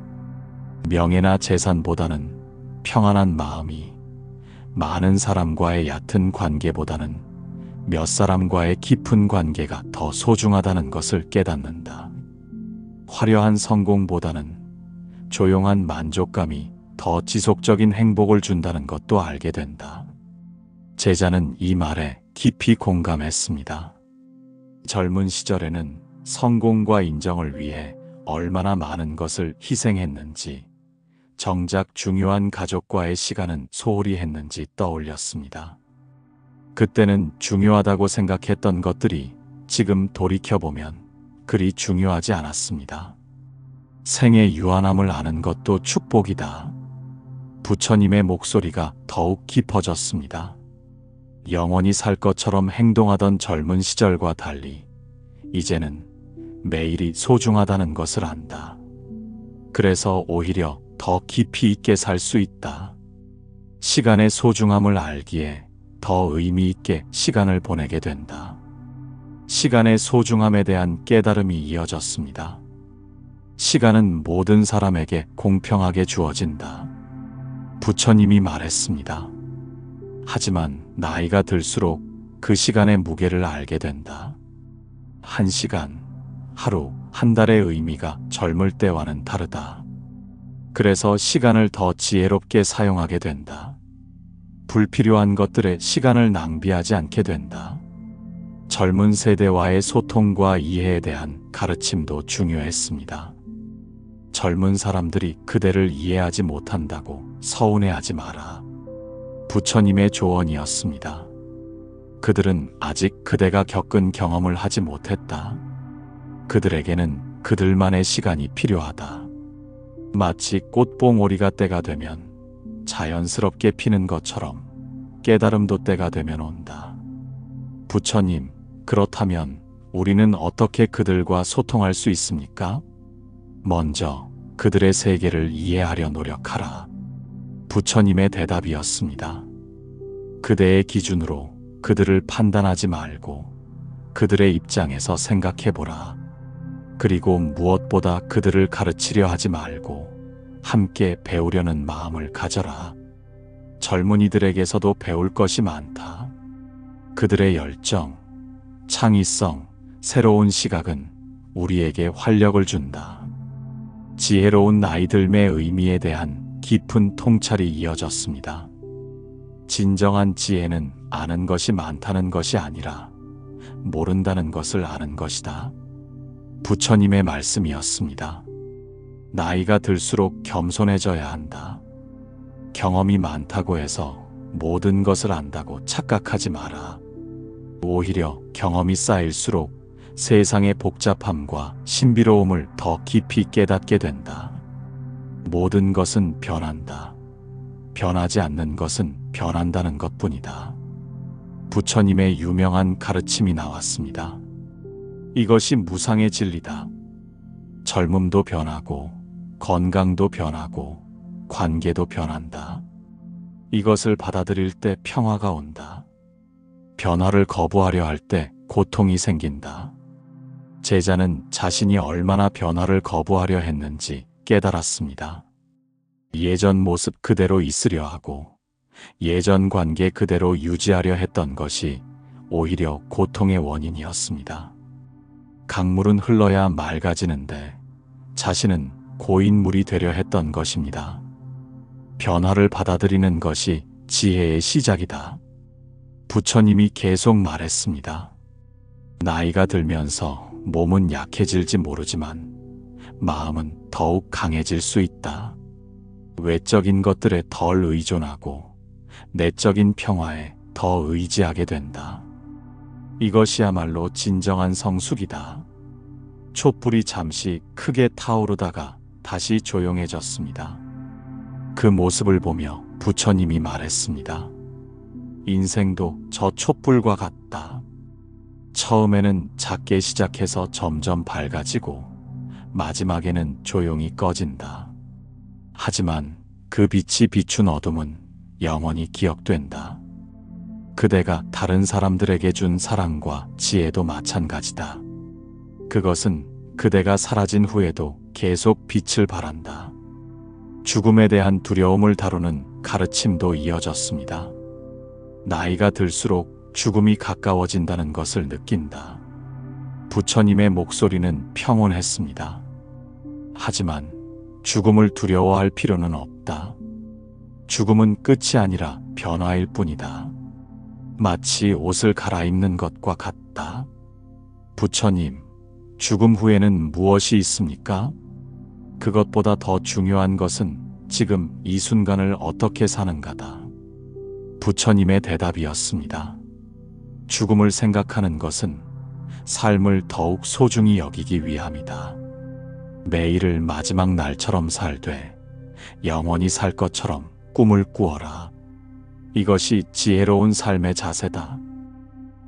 명예나 재산보다는 평안한 마음이, 많은 사람과의 얕은 관계보다는 몇 사람과의 깊은 관계가 더 소중하다는 것을 깨닫는다. 화려한 성공보다는 조용한 만족감이 더 지속적인 행복을 준다는 것도 알게 된다. 제자는 이 말에 깊이 공감했습니다. 젊은 시절에는 성공과 인정을 위해 얼마나 많은 것을 희생했는지, 정작 중요한 가족과의 시간은 소홀히 했는지 떠올렸습니다. 그때는 중요하다고 생각했던 것들이 지금 돌이켜보면 그리 중요하지 않았습니다. 생의 유한함을 아는 것도 축복이다. 부처님의 목소리가 더욱 깊어졌습니다. 영원히 살 것처럼 행동하던 젊은 시절과 달리 이제는 매일이 소중하다는 것을 안다. 그래서 오히려 더 깊이 있게 살 수 있다. 시간의 소중함을 알기에 더 의미 있게 시간을 보내게 된다. 시간의 소중함에 대한 깨달음이 이어졌습니다. 시간은 모든 사람에게 공평하게 주어진다. 부처님이 말했습니다. 하지만 나이가 들수록 그 시간의 무게를 알게 된다. 한 시간, 하루, 한 달의 의미가 젊을 때와는 다르다. 그래서 시간을 더 지혜롭게 사용하게 된다. 불필요한 것들에 시간을 낭비하지 않게 된다. 젊은 세대와의 소통과 이해에 대한 가르침도 중요했습니다. 젊은 사람들이 그대를 이해하지 못한다고 서운해하지 마라. 부처님의 조언이었습니다. 그들은 아직 그대가 겪은 경험을 하지 못했다. 그들에게는 그들만의 시간이 필요하다. 마치 꽃봉오리가 때가 되면 자연스럽게 피는 것처럼 깨달음도 때가 되면 온다. 부처님, 그렇다면 우리는 어떻게 그들과 소통할 수 있습니까? 먼저 그들의 세계를 이해하려 노력하라. 부처님의 대답이었습니다. 그대의 기준으로 그들을 판단하지 말고 그들의 입장에서 생각해보라. 그리고 무엇보다 그들을 가르치려 하지 말고 함께 배우려는 마음을 가져라. 젊은이들에게서도 배울 것이 많다. 그들의 열정, 창의성, 새로운 시각은 우리에게 활력을 준다. 지혜로운 나이 들매의 의미에 대한 깊은 통찰이 이어졌습니다. 진정한 지혜는 아는 것이 많다는 것이 아니라 모른다는 것을 아는 것이다. 부처님의 말씀이었습니다. 나이가 들수록 겸손해져야 한다. 경험이 많다고 해서 모든 것을 안다고 착각하지 마라. 오히려 경험이 쌓일수록 세상의 복잡함과 신비로움을 더 깊이 깨닫게 된다. 모든 것은 변한다. 변하지 않는 것은 변한다는 것뿐이다. 부처님의 유명한 가르침이 나왔습니다. 이것이 무상의 진리다. 젊음도 변하고, 건강도 변하고, 관계도 변한다. 이것을 받아들일 때 평화가 온다. 변화를 거부하려 할 때 고통이 생긴다. 제자는 자신이 얼마나 변화를 거부하려 했는지 깨달았습니다. 예전 모습 그대로 있으려 하고 예전 관계 그대로 유지하려 했던 것이 오히려 고통의 원인이었습니다. 강물은 흘러야 맑아지는데 자신은 고인물이 되려 했던 것입니다. 변화를 받아들이는 것이 지혜의 시작이다. 부처님이 계속 말했습니다. 나이가 들면서 몸은 약해질지 모르지만 마음은 더욱 강해질 수 있다. 외적인 것들에 덜 의존하고 내적인 평화에 더 의지하게 된다. 이것이야말로 진정한 성숙이다. 촛불이 잠시 크게 타오르다가 다시 조용해졌습니다. 그 모습을 보며 부처님이 말했습니다. 인생도 저 촛불과 같다. 처음에는 작게 시작해서 점점 밝아지고 마지막에는 조용히 꺼진다. 하지만 그 빛이 비춘 어둠은 영원히 기억된다. 그대가 다른 사람들에게 준 사랑과 지혜도 마찬가지다. 그것은 그대가 사라진 후에도 계속 빛을 발한다. 죽음에 대한 두려움을 다루는 가르침도 이어졌습니다. 나이가 들수록 죽음이 가까워진다는 것을 느낀다. 부처님의 목소리는 평온했습니다. 하지만 죽음을 두려워할 필요는 없다. 죽음은 끝이 아니라 변화일 뿐이다. 마치 옷을 갈아입는 것과 같다. 부처님, 죽음 후에는 무엇이 있습니까? 그것보다 더 중요한 것은 지금 이 순간을 어떻게 사는가다. 부처님의 대답이었습니다. 죽음을 생각하는 것은 삶을 더욱 소중히 여기기 위함이다. 매일을 마지막 날처럼 살되 영원히 살 것처럼 꿈을 꾸어라. 이것이 지혜로운 삶의 자세다.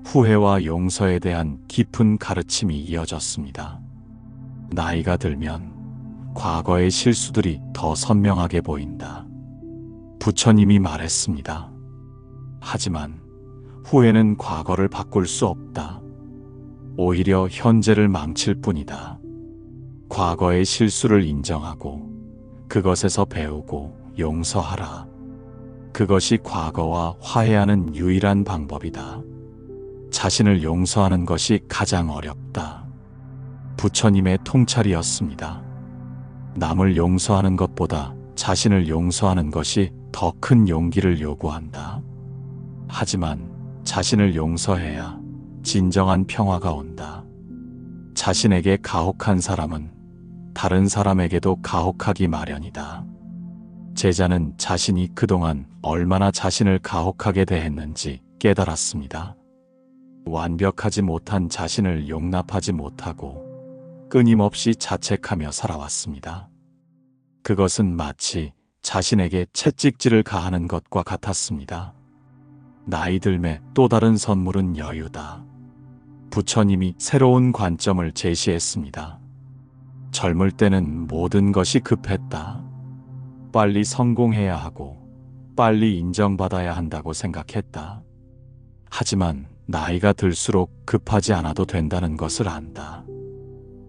후회와 용서에 대한 깊은 가르침이 이어졌습니다. 나이가 들면 과거의 실수들이 더 선명하게 보인다. 부처님이 말했습니다. 하지만 후회는 과거를 바꿀 수 없다. 오히려 현재를 망칠 뿐이다. 과거의 실수를 인정하고 그것에서 배우고 용서하라. 그것이 과거와 화해하는 유일한 방법이다. 자신을 용서하는 것이 가장 어렵다. 부처님의 통찰이었습니다. 남을 용서하는 것보다 자신을 용서하는 것이 더 큰 용기를 요구한다. 하지만 자신을 용서해야 진정한 평화가 온다. 자신에게 가혹한 사람은 다른 사람에게도 가혹하기 마련이다. 제자는 자신이 그동안 얼마나 자신을 가혹하게 대했는지 깨달았습니다. 완벽하지 못한 자신을 용납하지 못하고 끊임없이 자책하며 살아왔습니다. 그것은 마치 자신에게 채찍질을 가하는 것과 같았습니다. 나이 들매 또 다른 선물은 여유다. 부처님이 새로운 관점을 제시했습니다. 젊을 때는 모든 것이 급했다. 빨리 성공해야 하고 빨리 인정받아야 한다고 생각했다. 하지만 나이가 들수록 급하지 않아도 된다는 것을 안다.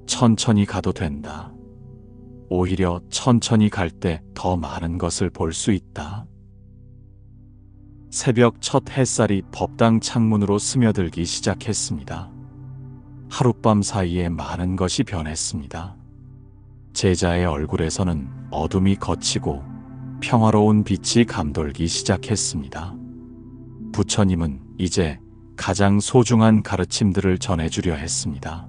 천천히 가도 된다. 오히려 천천히 갈 때 더 많은 것을 볼 수 있다. 새벽 첫 햇살이 법당 창문으로 스며들기 시작했습니다. 하룻밤 사이에 많은 것이 변했습니다. 제자의 얼굴에서는 어둠이 걷히고 평화로운 빛이 감돌기 시작했습니다. 부처님은 이제 가장 소중한 가르침들을 전해주려 했습니다.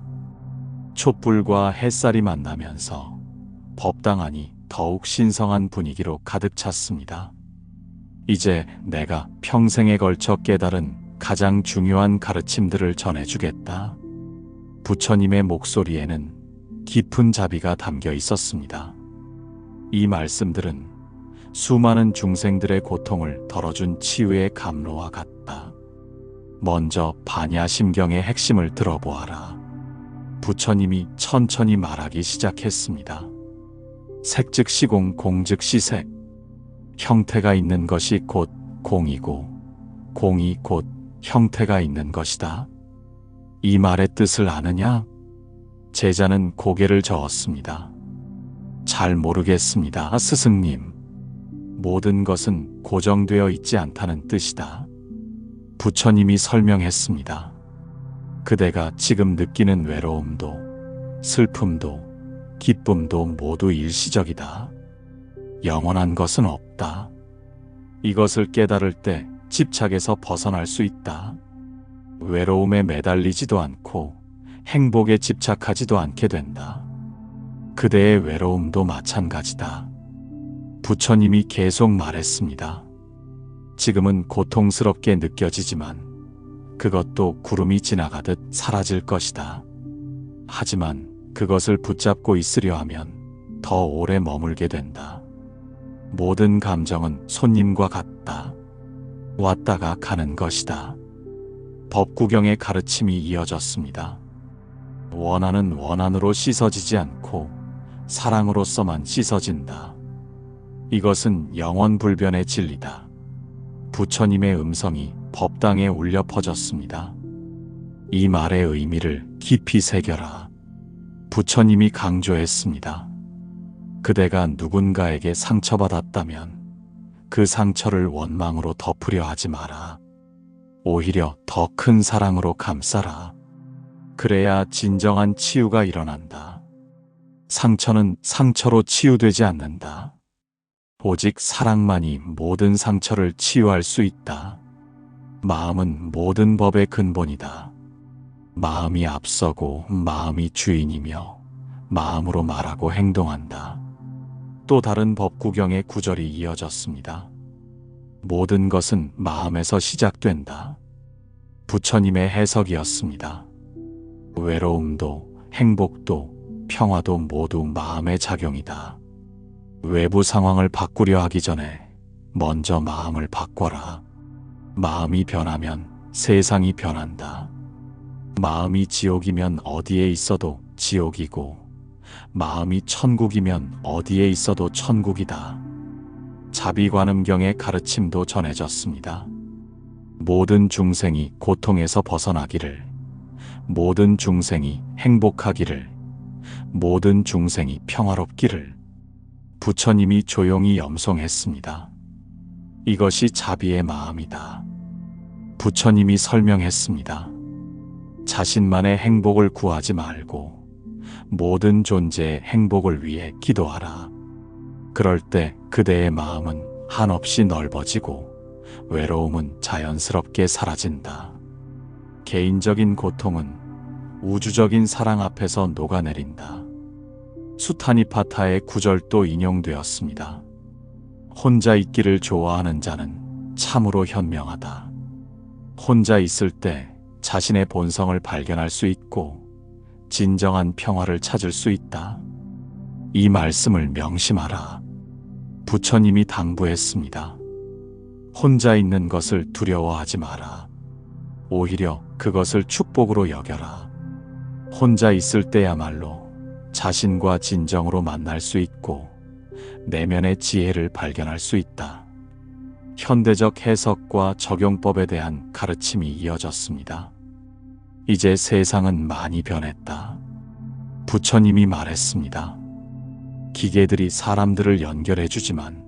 촛불과 햇살이 만나면서 법당 안이 더욱 신성한 분위기로 가득 찼습니다. 이제 내가 평생에 걸쳐 깨달은 가장 중요한 가르침들을 전해주겠다. 부처님의 목소리에는 깊은 자비가 담겨 있었습니다. 이 말씀들은 수많은 중생들의 고통을 덜어준 치유의 감로와 같다. 먼저 반야심경의 핵심을 들어보아라. 부처님이 천천히 말하기 시작했습니다. 색즉 시공, 공즉 시색. 형태가 있는 것이 곧 공이고, 공이 곧 형태가 있는 것이다. 이 말의 뜻을 아느냐? 제자는 고개를 저었습니다. 잘 모르겠습니다, 스승님. 모든 것은 고정되어 있지 않다는 뜻이다. 부처님이 설명했습니다. 그대가 지금 느끼는 외로움도, 슬픔도, 기쁨도 모두 일시적이다. 영원한 것은 없다. 이것을 깨달을 때 집착에서 벗어날 수 있다. 외로움에 매달리지도 않고 행복에 집착하지도 않게 된다. 그대의 외로움도 마찬가지다. 부처님이 계속 말했습니다. 지금은 고통스럽게 느껴지지만 그것도 구름이 지나가듯 사라질 것이다. 하지만 그것을 붙잡고 있으려 하면 더 오래 머물게 된다. 모든 감정은 손님과 같다. 왔다가 가는 것이다. 법구경의 가르침이 이어졌습니다. 원한은 원한으로 씻어지지 않고 사랑으로서만 씻어진다. 이것은 영원불변의 진리다. 부처님의 음성이 법당에 울려 퍼졌습니다. 이 말의 의미를 깊이 새겨라. 부처님이 강조했습니다. 그대가 누군가에게 상처받았다면 그 상처를 원망으로 덮으려 하지 마라. 오히려 더 큰 사랑으로 감싸라. 그래야 진정한 치유가 일어난다. 상처는 상처로 치유되지 않는다. 오직 사랑만이 모든 상처를 치유할 수 있다. 마음은 모든 법의 근본이다. 마음이 앞서고 마음이 주인이며 마음으로 말하고 행동한다. 또 다른 법구경의 구절이 이어졌습니다. 모든 것은 마음에서 시작된다. 부처님의 해석이었습니다. 외로움도 행복도 평화도 모두 마음의 작용이다. 외부 상황을 바꾸려 하기 전에 먼저 마음을 바꿔라. 마음이 변하면 세상이 변한다. 마음이 지옥이면 어디에 있어도 지옥이고, 마음이 천국이면 어디에 있어도 천국이다. 자비관음경의 가르침도 전해졌습니다. 모든 중생이 고통에서 벗어나기를, 모든 중생이 행복하기를, 모든 중생이 평화롭기를 부처님이 조용히 염송했습니다. 이것이 자비의 마음이다. 부처님이 설명했습니다. 자신만의 행복을 구하지 말고 모든 존재의 행복을 위해 기도하라. 그럴 때 그대의 마음은 한없이 넓어지고 외로움은 자연스럽게 사라진다. 개인적인 고통은 우주적인 사랑 앞에서 녹아내린다. 수타니파타의 구절도 인용되었습니다. 혼자 있기를 좋아하는 자는 참으로 현명하다. 혼자 있을 때 자신의 본성을 발견할 수 있고 진정한 평화를 찾을 수 있다. 이 말씀을 명심하라. 부처님이 당부했습니다. 혼자 있는 것을 두려워하지 마라. 오히려 그것을 축복으로 여겨라. 혼자 있을 때야말로 자신과 진정으로 만날 수 있고 내면의 지혜를 발견할 수 있다. 현대적 해석과 적용법에 대한 가르침이 이어졌습니다. 이제 세상은 많이 변했다. 부처님이 말했습니다. 기계들이 사람들을 연결해주지만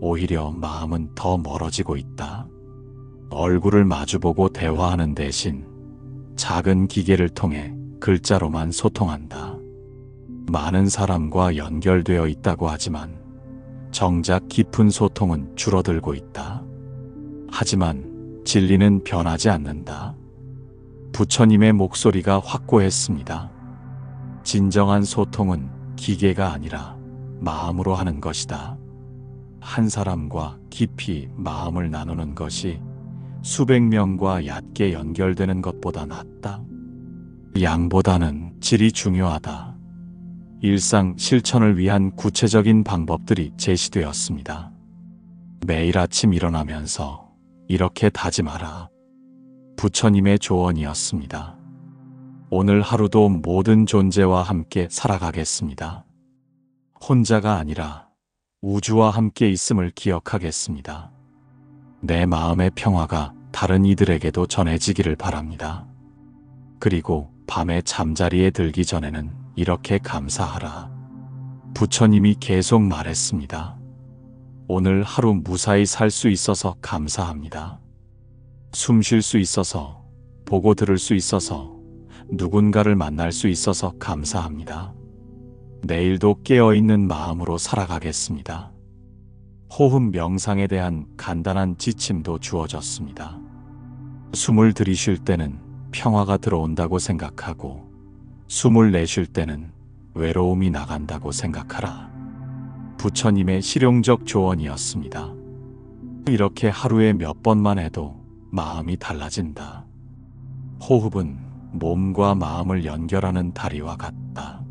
오히려 마음은 더 멀어지고 있다. 얼굴을 마주보고 대화하는 대신 작은 기계를 통해 글자로만 소통한다. 많은 사람과 연결되어 있다고 하지만 정작 깊은 소통은 줄어들고 있다. 하지만 진리는 변하지 않는다. 부처님의 목소리가 확고했습니다. 진정한 소통은 기계가 아니라 마음으로 하는 것이다. 한 사람과 깊이 마음을 나누는 것이 수백 명과 얕게 연결되는 것보다 낫다. 양보다는 질이 중요하다. 일상 실천을 위한 구체적인 방법들이 제시되었습니다. 매일 아침 일어나면서 이렇게 다짐하라. 부처님의 조언이었습니다. 오늘 하루도 모든 존재와 함께 살아가겠습니다. 혼자가 아니라 우주와 함께 있음을 기억하겠습니다. 내 마음의 평화가 다른 이들에게도 전해지기를 바랍니다. 그리고 밤에 잠자리에 들기 전에는 이렇게 감사하라. 부처님이 계속 말했습니다. 오늘 하루 무사히 살 수 있어서 감사합니다. 숨 쉴 수 있어서, 보고 들을 수 있어서, 누군가를 만날 수 있어서 감사합니다. 내일도 깨어있는 마음으로 살아가겠습니다. 호흡 명상에 대한 간단한 지침도 주어졌습니다. 숨을 들이쉴 때는 평화가 들어온다고 생각하고, 숨을 내쉴 때는 외로움이 나간다고 생각하라. 부처님의 실용적 조언이었습니다. 이렇게 하루에 몇 번만 해도 마음이 달라진다. 호흡은 몸과 마음을 연결하는 다리와 같다.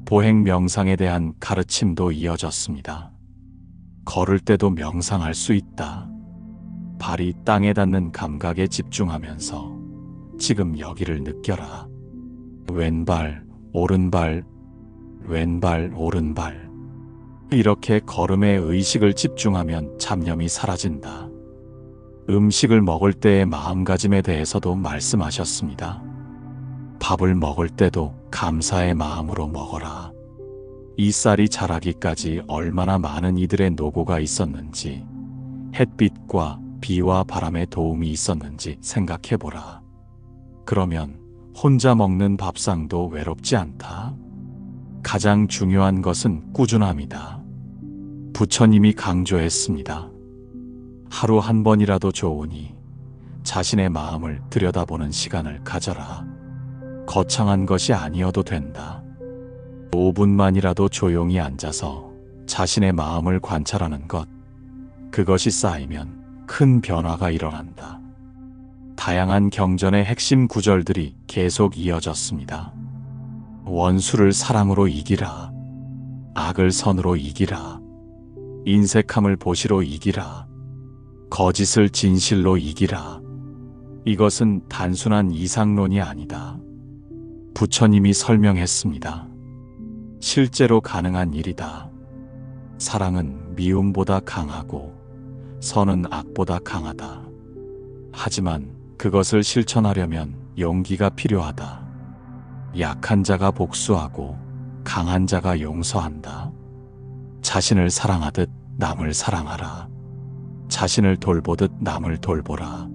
보행 명상에 대한 가르침도 이어졌습니다. 걸을 때도 명상할 수 있다. 발이 땅에 닿는 감각에 집중하면서 지금 여기를 느껴라. 왼발, 오른발, 왼발, 오른발. 이렇게 걸음에 의식을 집중하면 잡념이 사라진다. 음식을 먹을 때의 마음가짐에 대해서도 말씀하셨습니다. 밥을 먹을 때도 감사의 마음으로 먹어라. 이 쌀이 자라기까지 얼마나 많은 이들의 노고가 있었는지, 햇빛과 비와 바람의 도움이 있었는지 생각해보라. 그러면 혼자 먹는 밥상도 외롭지 않다. 가장 중요한 것은 꾸준함이다. 부처님이 강조했습니다. 하루 한 번이라도 좋으니 자신의 마음을 들여다보는 시간을 가져라. 거창한 것이 아니어도 된다. 5분만이라도 조용히 앉아서 자신의 마음을 관찰하는 것, 그것이 쌓이면 큰 변화가 일어난다. 다양한 경전의 핵심 구절들이 계속 이어졌습니다. 원수를 사랑으로 이기라. 악을 선으로 이기라. 인색함을 보시로 이기라. 거짓을 진실로 이기라. 이것은 단순한 이상론이 아니다. 부처님이 설명했습니다. 실제로 가능한 일이다. 사랑은 미움보다 강하고 선은 악보다 강하다. 하지만 그것을 실천하려면 용기가 필요하다. 약한 자가 복수하고 강한 자가 용서한다. 자신을 사랑하듯 남을 사랑하라. 자신을 돌보듯 남을 돌보라.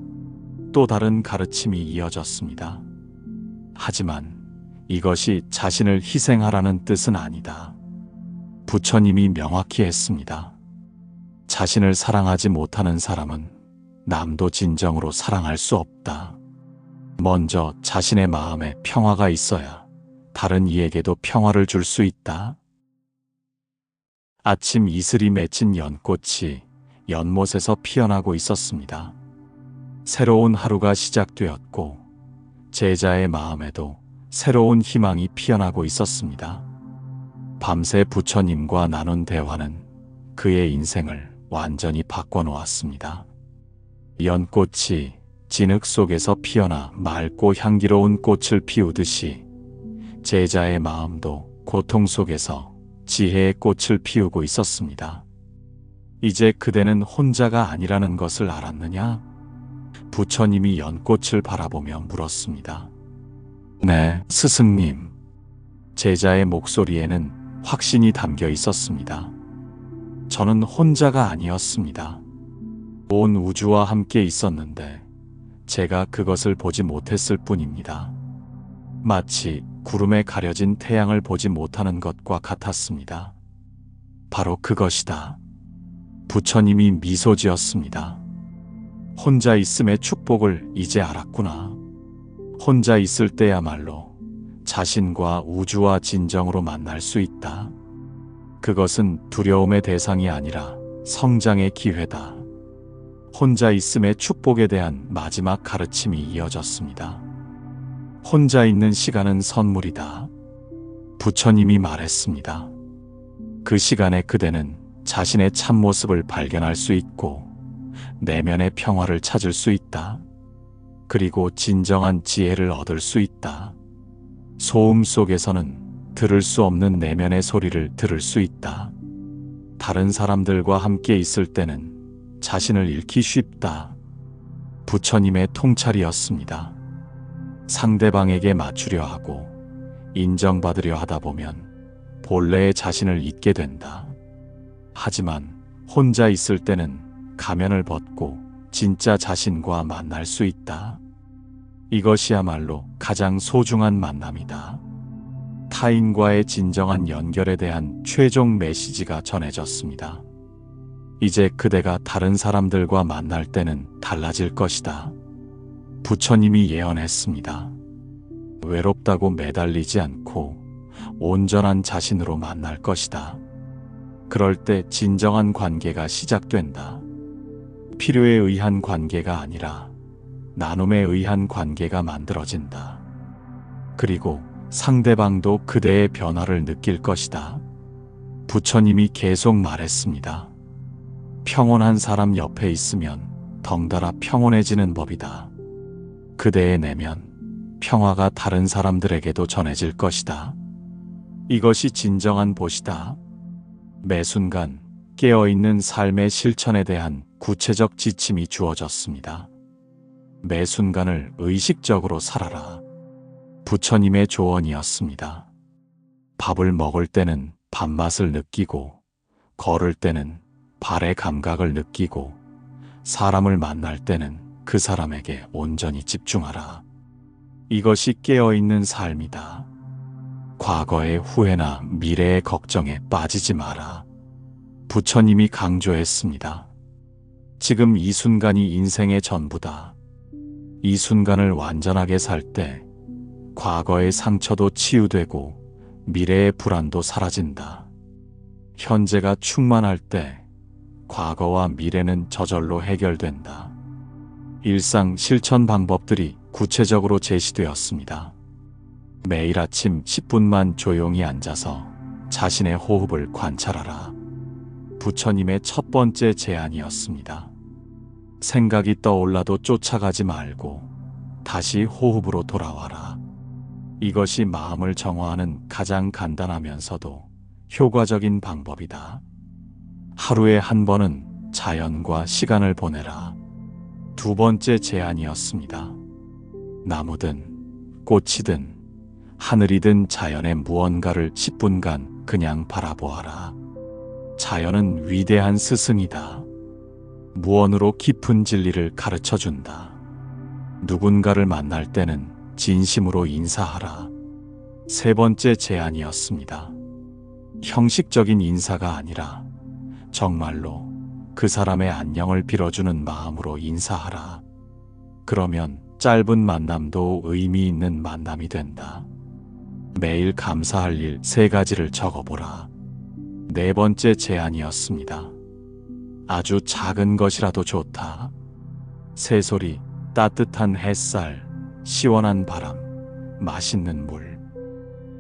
또 다른 가르침이 이어졌습니다. 하지만 이것이 자신을 희생하라는 뜻은 아니다. 부처님이 명확히 했습니다. 자신을 사랑하지 못하는 사람은 남도 진정으로 사랑할 수 없다. 먼저 자신의 마음에 평화가 있어야 다른 이에게도 평화를 줄 수 있다. 아침 이슬이 맺힌 연꽃이 연못에서 피어나고 있었습니다. 새로운 하루가 시작되었고 제자의 마음에도 새로운 희망이 피어나고 있었습니다. 밤새 부처님과 나눈 대화는 그의 인생을 완전히 바꿔놓았습니다. 연꽃이 진흙 속에서 피어나 맑고 향기로운 꽃을 피우듯이 제자의 마음도 고통 속에서 지혜의 꽃을 피우고 있었습니다. 이제 그대는 혼자가 아니라는 것을 알았느냐? 부처님이 연꽃을 바라보며 물었습니다. 네, 스승님. 제자의 목소리에는 확신이 담겨 있었습니다. 저는 혼자가 아니었습니다. 온 우주와 함께 있었는데 제가 그것을 보지 못했을 뿐입니다. 마치 구름에 가려진 태양을 보지 못하는 것과 같았습니다. 바로 그것이다. 부처님이 미소 지었습니다. 혼자 있음의 축복을 이제 알았구나. 혼자 있을 때야말로 자신과 우주와 진정으로 만날 수 있다. 그것은 두려움의 대상이 아니라 성장의 기회다. 혼자 있음의 축복에 대한 마지막 가르침이 이어졌습니다. 혼자 있는 시간은 선물이다. 부처님이 말했습니다. 그 시간에 그대는 자신의 참모습을 발견할 수 있고 내면의 평화를 찾을 수 있다. 그리고 진정한 지혜를 얻을 수 있다. 소음 속에서는 들을 수 없는 내면의 소리를 들을 수 있다. 다른 사람들과 함께 있을 때는 자신을 잃기 쉽다. 부처님의 통찰이었습니다. 상대방에게 맞추려 하고 인정받으려 하다 보면 본래의 자신을 잊게 된다. 하지만 혼자 있을 때는 가면을 벗고 진짜 자신과 만날 수 있다. 이것이야말로 가장 소중한 만남이다. 타인과의 진정한 연결에 대한 최종 메시지가 전해졌습니다. 이제 그대가 다른 사람들과 만날 때는 달라질 것이다. 부처님이 예언했습니다. 외롭다고 매달리지 않고 온전한 자신으로 만날 것이다. 그럴 때 진정한 관계가 시작된다. 필요에 의한 관계가 아니라 나눔에 의한 관계가 만들어진다. 그리고 상대방도 그대의 변화를 느낄 것이다. 부처님이 계속 말했습니다. 평온한 사람 옆에 있으면 덩달아 평온해지는 법이다. 그대의 내면, 평화가 다른 사람들에게도 전해질 것이다. 이것이 진정한 보시다. 매 순간 깨어있는 삶의 실천에 대한 구체적 지침이 주어졌습니다. 매 순간을 의식적으로 살아라. 부처님의 조언이었습니다. 밥을 먹을 때는 밥맛을 느끼고, 걸을 때는 발의 감각을 느끼고, 사람을 만날 때는 그 사람에게 온전히 집중하라. 이것이 깨어있는 삶이다. 과거의 후회나 미래의 걱정에 빠지지 마라. 부처님이 강조했습니다. 지금 이 순간이 인생의 전부다. 이 순간을 완전하게 살 때 과거의 상처도 치유되고 미래의 불안도 사라진다. 현재가 충만할 때 과거와 미래는 저절로 해결된다. 일상 실천 방법들이 구체적으로 제시되었습니다. 매일 아침 10분만 조용히 앉아서 자신의 호흡을 관찰하라. 부처님의 첫 번째 제안이었습니다. 생각이 떠올라도 쫓아가지 말고 다시 호흡으로 돌아와라. 이것이 마음을 정화하는 가장 간단하면서도 효과적인 방법이다. 하루에 한 번은 자연과 시간을 보내라. 두 번째 제안이었습니다. 나무든 꽃이든 하늘이든 자연의 무언가를 10분간 그냥 바라보아라. 자연은 위대한 스승이다. 무언으로 깊은 진리를 가르쳐준다. 누군가를 만날 때는 진심으로 인사하라. 세 번째 제안이었습니다. 형식적인 인사가 아니라 정말로 그 사람의 안녕을 빌어주는 마음으로 인사하라. 그러면 짧은 만남도 의미 있는 만남이 된다. 매일 감사할 일 3가지를 적어보라. 네 번째 제안이었습니다. 아주 작은 것이라도 좋다. 새소리, 따뜻한 햇살, 시원한 바람, 맛있는 물.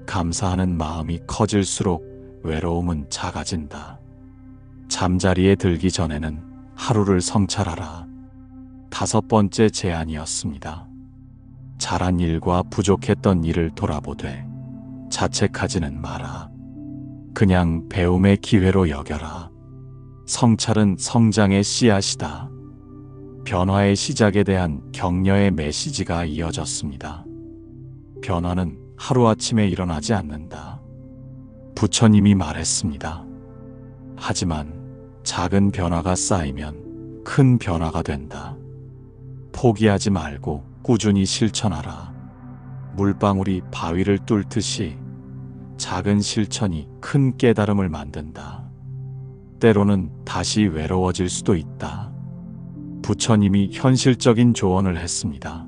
감사하는 마음이 커질수록 외로움은 작아진다. 잠자리에 들기 전에는 하루를 성찰하라. 다섯 번째 제안이었습니다. 잘한 일과 부족했던 일을 돌아보되 자책하지는 마라. 그냥 배움의 기회로 여겨라. 성찰은 성장의 씨앗이다. 변화의 시작에 대한 격려의 메시지가 이어졌습니다. 변화는 하루아침에 일어나지 않는다. 부처님이 말했습니다. 하지만 작은 변화가 쌓이면 큰 변화가 된다. 포기하지 말고 꾸준히 실천하라. 물방울이 바위를 뚫듯이 작은 실천이 큰 깨달음을 만든다. 때로는 다시 외로워질 수도 있다. 부처님이 현실적인 조언을 했습니다.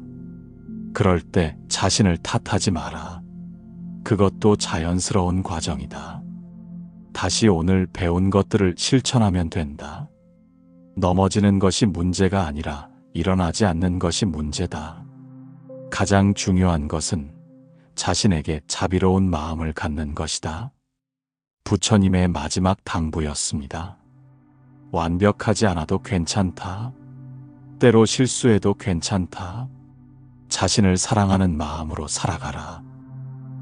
그럴 때 자신을 탓하지 마라. 그것도 자연스러운 과정이다. 다시 오늘 배운 것들을 실천하면 된다. 넘어지는 것이 문제가 아니라 일어나지 않는 것이 문제다. 가장 중요한 것은 자신에게 자비로운 마음을 갖는 것이다. 부처님의 마지막 당부였습니다. 완벽하지 않아도 괜찮다. 때로 실수해도 괜찮다. 자신을 사랑하는 마음으로 살아가라.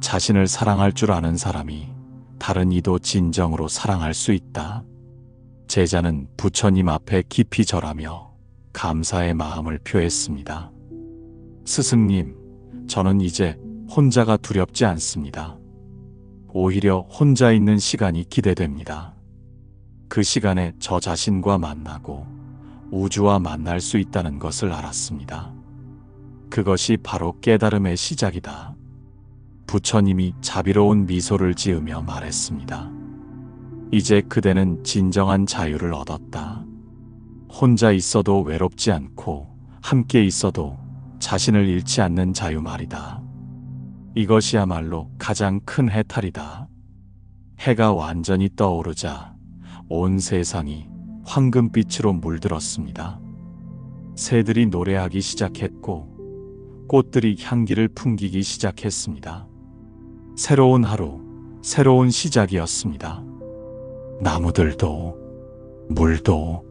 자신을 사랑할 줄 아는 사람이 다른 이도 진정으로 사랑할 수 있다. 제자는 부처님 앞에 깊이 절하며 감사의 마음을 표했습니다. 스승님, 저는 이제 혼자가 두렵지 않습니다. 오히려 혼자 있는 시간이 기대됩니다. 그 시간에 저 자신과 만나고 우주와 만날 수 있다는 것을 알았습니다. 그것이 바로 깨달음의 시작이다. 부처님이 자비로운 미소를 지으며 말했습니다. 이제 그대는 진정한 자유를 얻었다. 혼자 있어도 외롭지 않고 함께 있어도 자신을 잃지 않는 자유 말이다. 이것이야말로 가장 큰 해탈이다. 해가 완전히 떠오르자 온 세상이 황금빛으로 물들었습니다. 새들이 노래하기 시작했고 꽃들이 향기를 풍기기 시작했습니다. 새로운 하루, 새로운 시작이었습니다. 나무들도, 물도,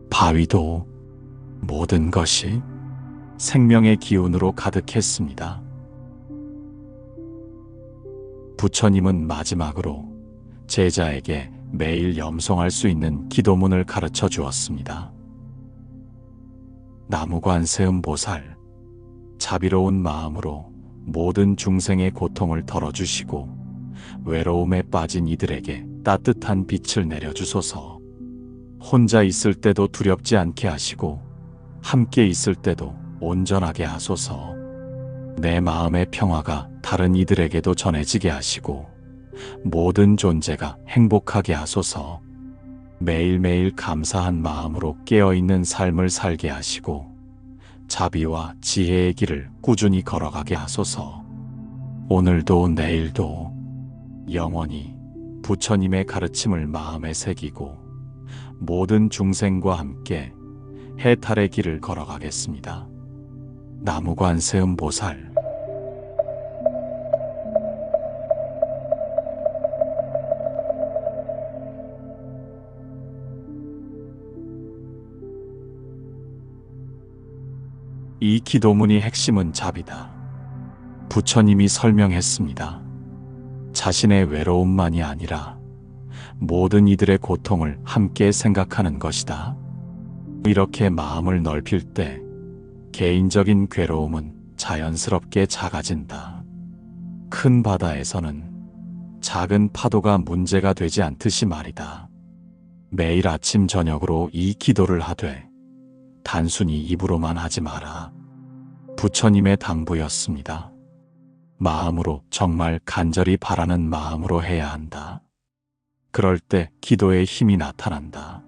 바위도, 모든 것이 생명의 기운으로 가득했습니다. 부처님은 마지막으로 제자에게 매일 염송할 수 있는 기도문을 가르쳐 주었습니다. 나무관세음보살, 자비로운 마음으로 모든 중생의 고통을 덜어주시고 외로움에 빠진 이들에게 따뜻한 빛을 내려주소서. 혼자 있을 때도 두렵지 않게 하시고 함께 있을 때도 온전하게 하소서. 내 마음의 평화가 다른 이들에게도 전해지게 하시고 모든 존재가 행복하게 하소서. 매일매일 감사한 마음으로 깨어있는 삶을 살게 하시고 자비와 지혜의 길을 꾸준히 걸어가게 하소서. 오늘도 내일도 영원히 부처님의 가르침을 마음에 새기고 모든 중생과 함께 해탈의 길을 걸어가겠습니다. 나무관세음보살. 이 기도문의 핵심은 자비다. 부처님이 설명했습니다. 자신의 외로움만이 아니라 모든 이들의 고통을 함께 생각하는 것이다. 이렇게 마음을 넓힐 때 개인적인 괴로움은 자연스럽게 작아진다. 큰 바다에서는 작은 파도가 문제가 되지 않듯이 말이다. 매일 아침 저녁으로 이 기도를 하되 단순히 입으로만 하지 마라. 부처님의 당부였습니다. 마음으로, 정말 간절히 바라는 마음으로 해야 한다. 그럴 때 기도의 힘이 나타난다.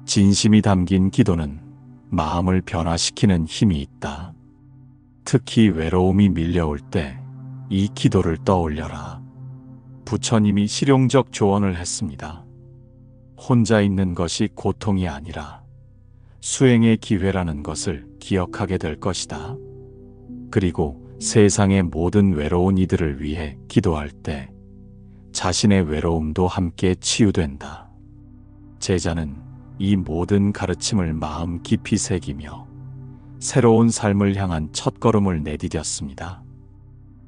진심이 담긴 기도는 마음을 변화시키는 힘이 있다. 특히 외로움이 밀려올 때 이 기도를 떠올려라. 부처님이 실용적 조언을 했습니다. 혼자 있는 것이 고통이 아니라 수행의 기회라는 것을 기억하게 될 것이다. 그리고 세상의 모든 외로운 이들을 위해 기도할 때 자신의 외로움도 함께 치유된다. 제자는 이 모든 가르침을 마음 깊이 새기며 새로운 삶을 향한 첫걸음을 내디뎠습니다.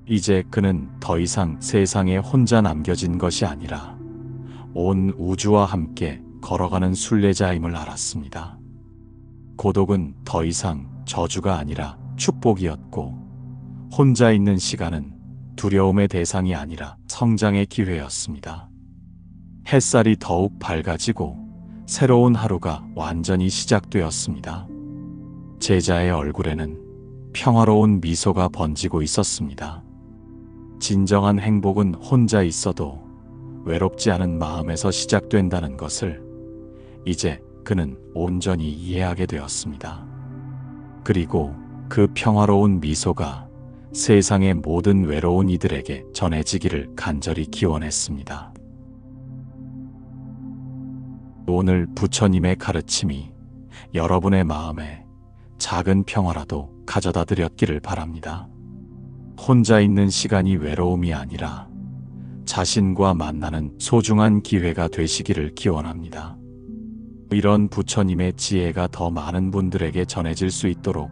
이제 그는 더 이상 세상에 혼자 남겨진 것이 아니라 온 우주와 함께 걸어가는 순례자임을 알았습니다. 고독은 더 이상 저주가 아니라 축복이었고 혼자 있는 시간은 두려움의 대상이 아니라 성장의 기회였습니다. 햇살이 더욱 밝아지고 새로운 하루가 완전히 시작되었습니다. 제자의 얼굴에는 평화로운 미소가 번지고 있었습니다. 진정한 행복은 혼자 있어도 외롭지 않은 마음에서 시작된다는 것을 이제 그는 온전히 이해하게 되었습니다. 그리고 그 평화로운 미소가 세상의 모든 외로운 이들에게 전해지기를 간절히 기원했습니다. 오늘 부처님의 가르침이 여러분의 마음에 작은 평화라도 가져다 드렸기를 바랍니다. 혼자 있는 시간이 외로움이 아니라 자신과 만나는 소중한 기회가 되시기를 기원합니다. 이런 부처님의 지혜가 더 많은 분들에게 전해질 수 있도록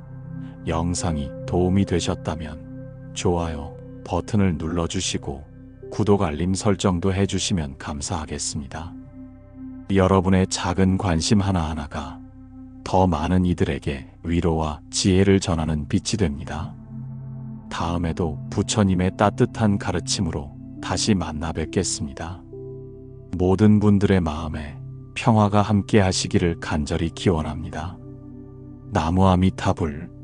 영상이 도움이 되셨다면 좋아요 버튼을 눌러주시고 구독 알림 설정도 해주시면 감사하겠습니다. 여러분의 작은 관심 하나하나가 더 많은 이들에게 위로와 지혜를 전하는 빛이 됩니다. 다음에도 부처님의 따뜻한 가르침으로 다시 만나 뵙겠습니다. 모든 분들의 마음에 평화가 함께 하시기를 간절히 기원합니다. 나무 아미타불.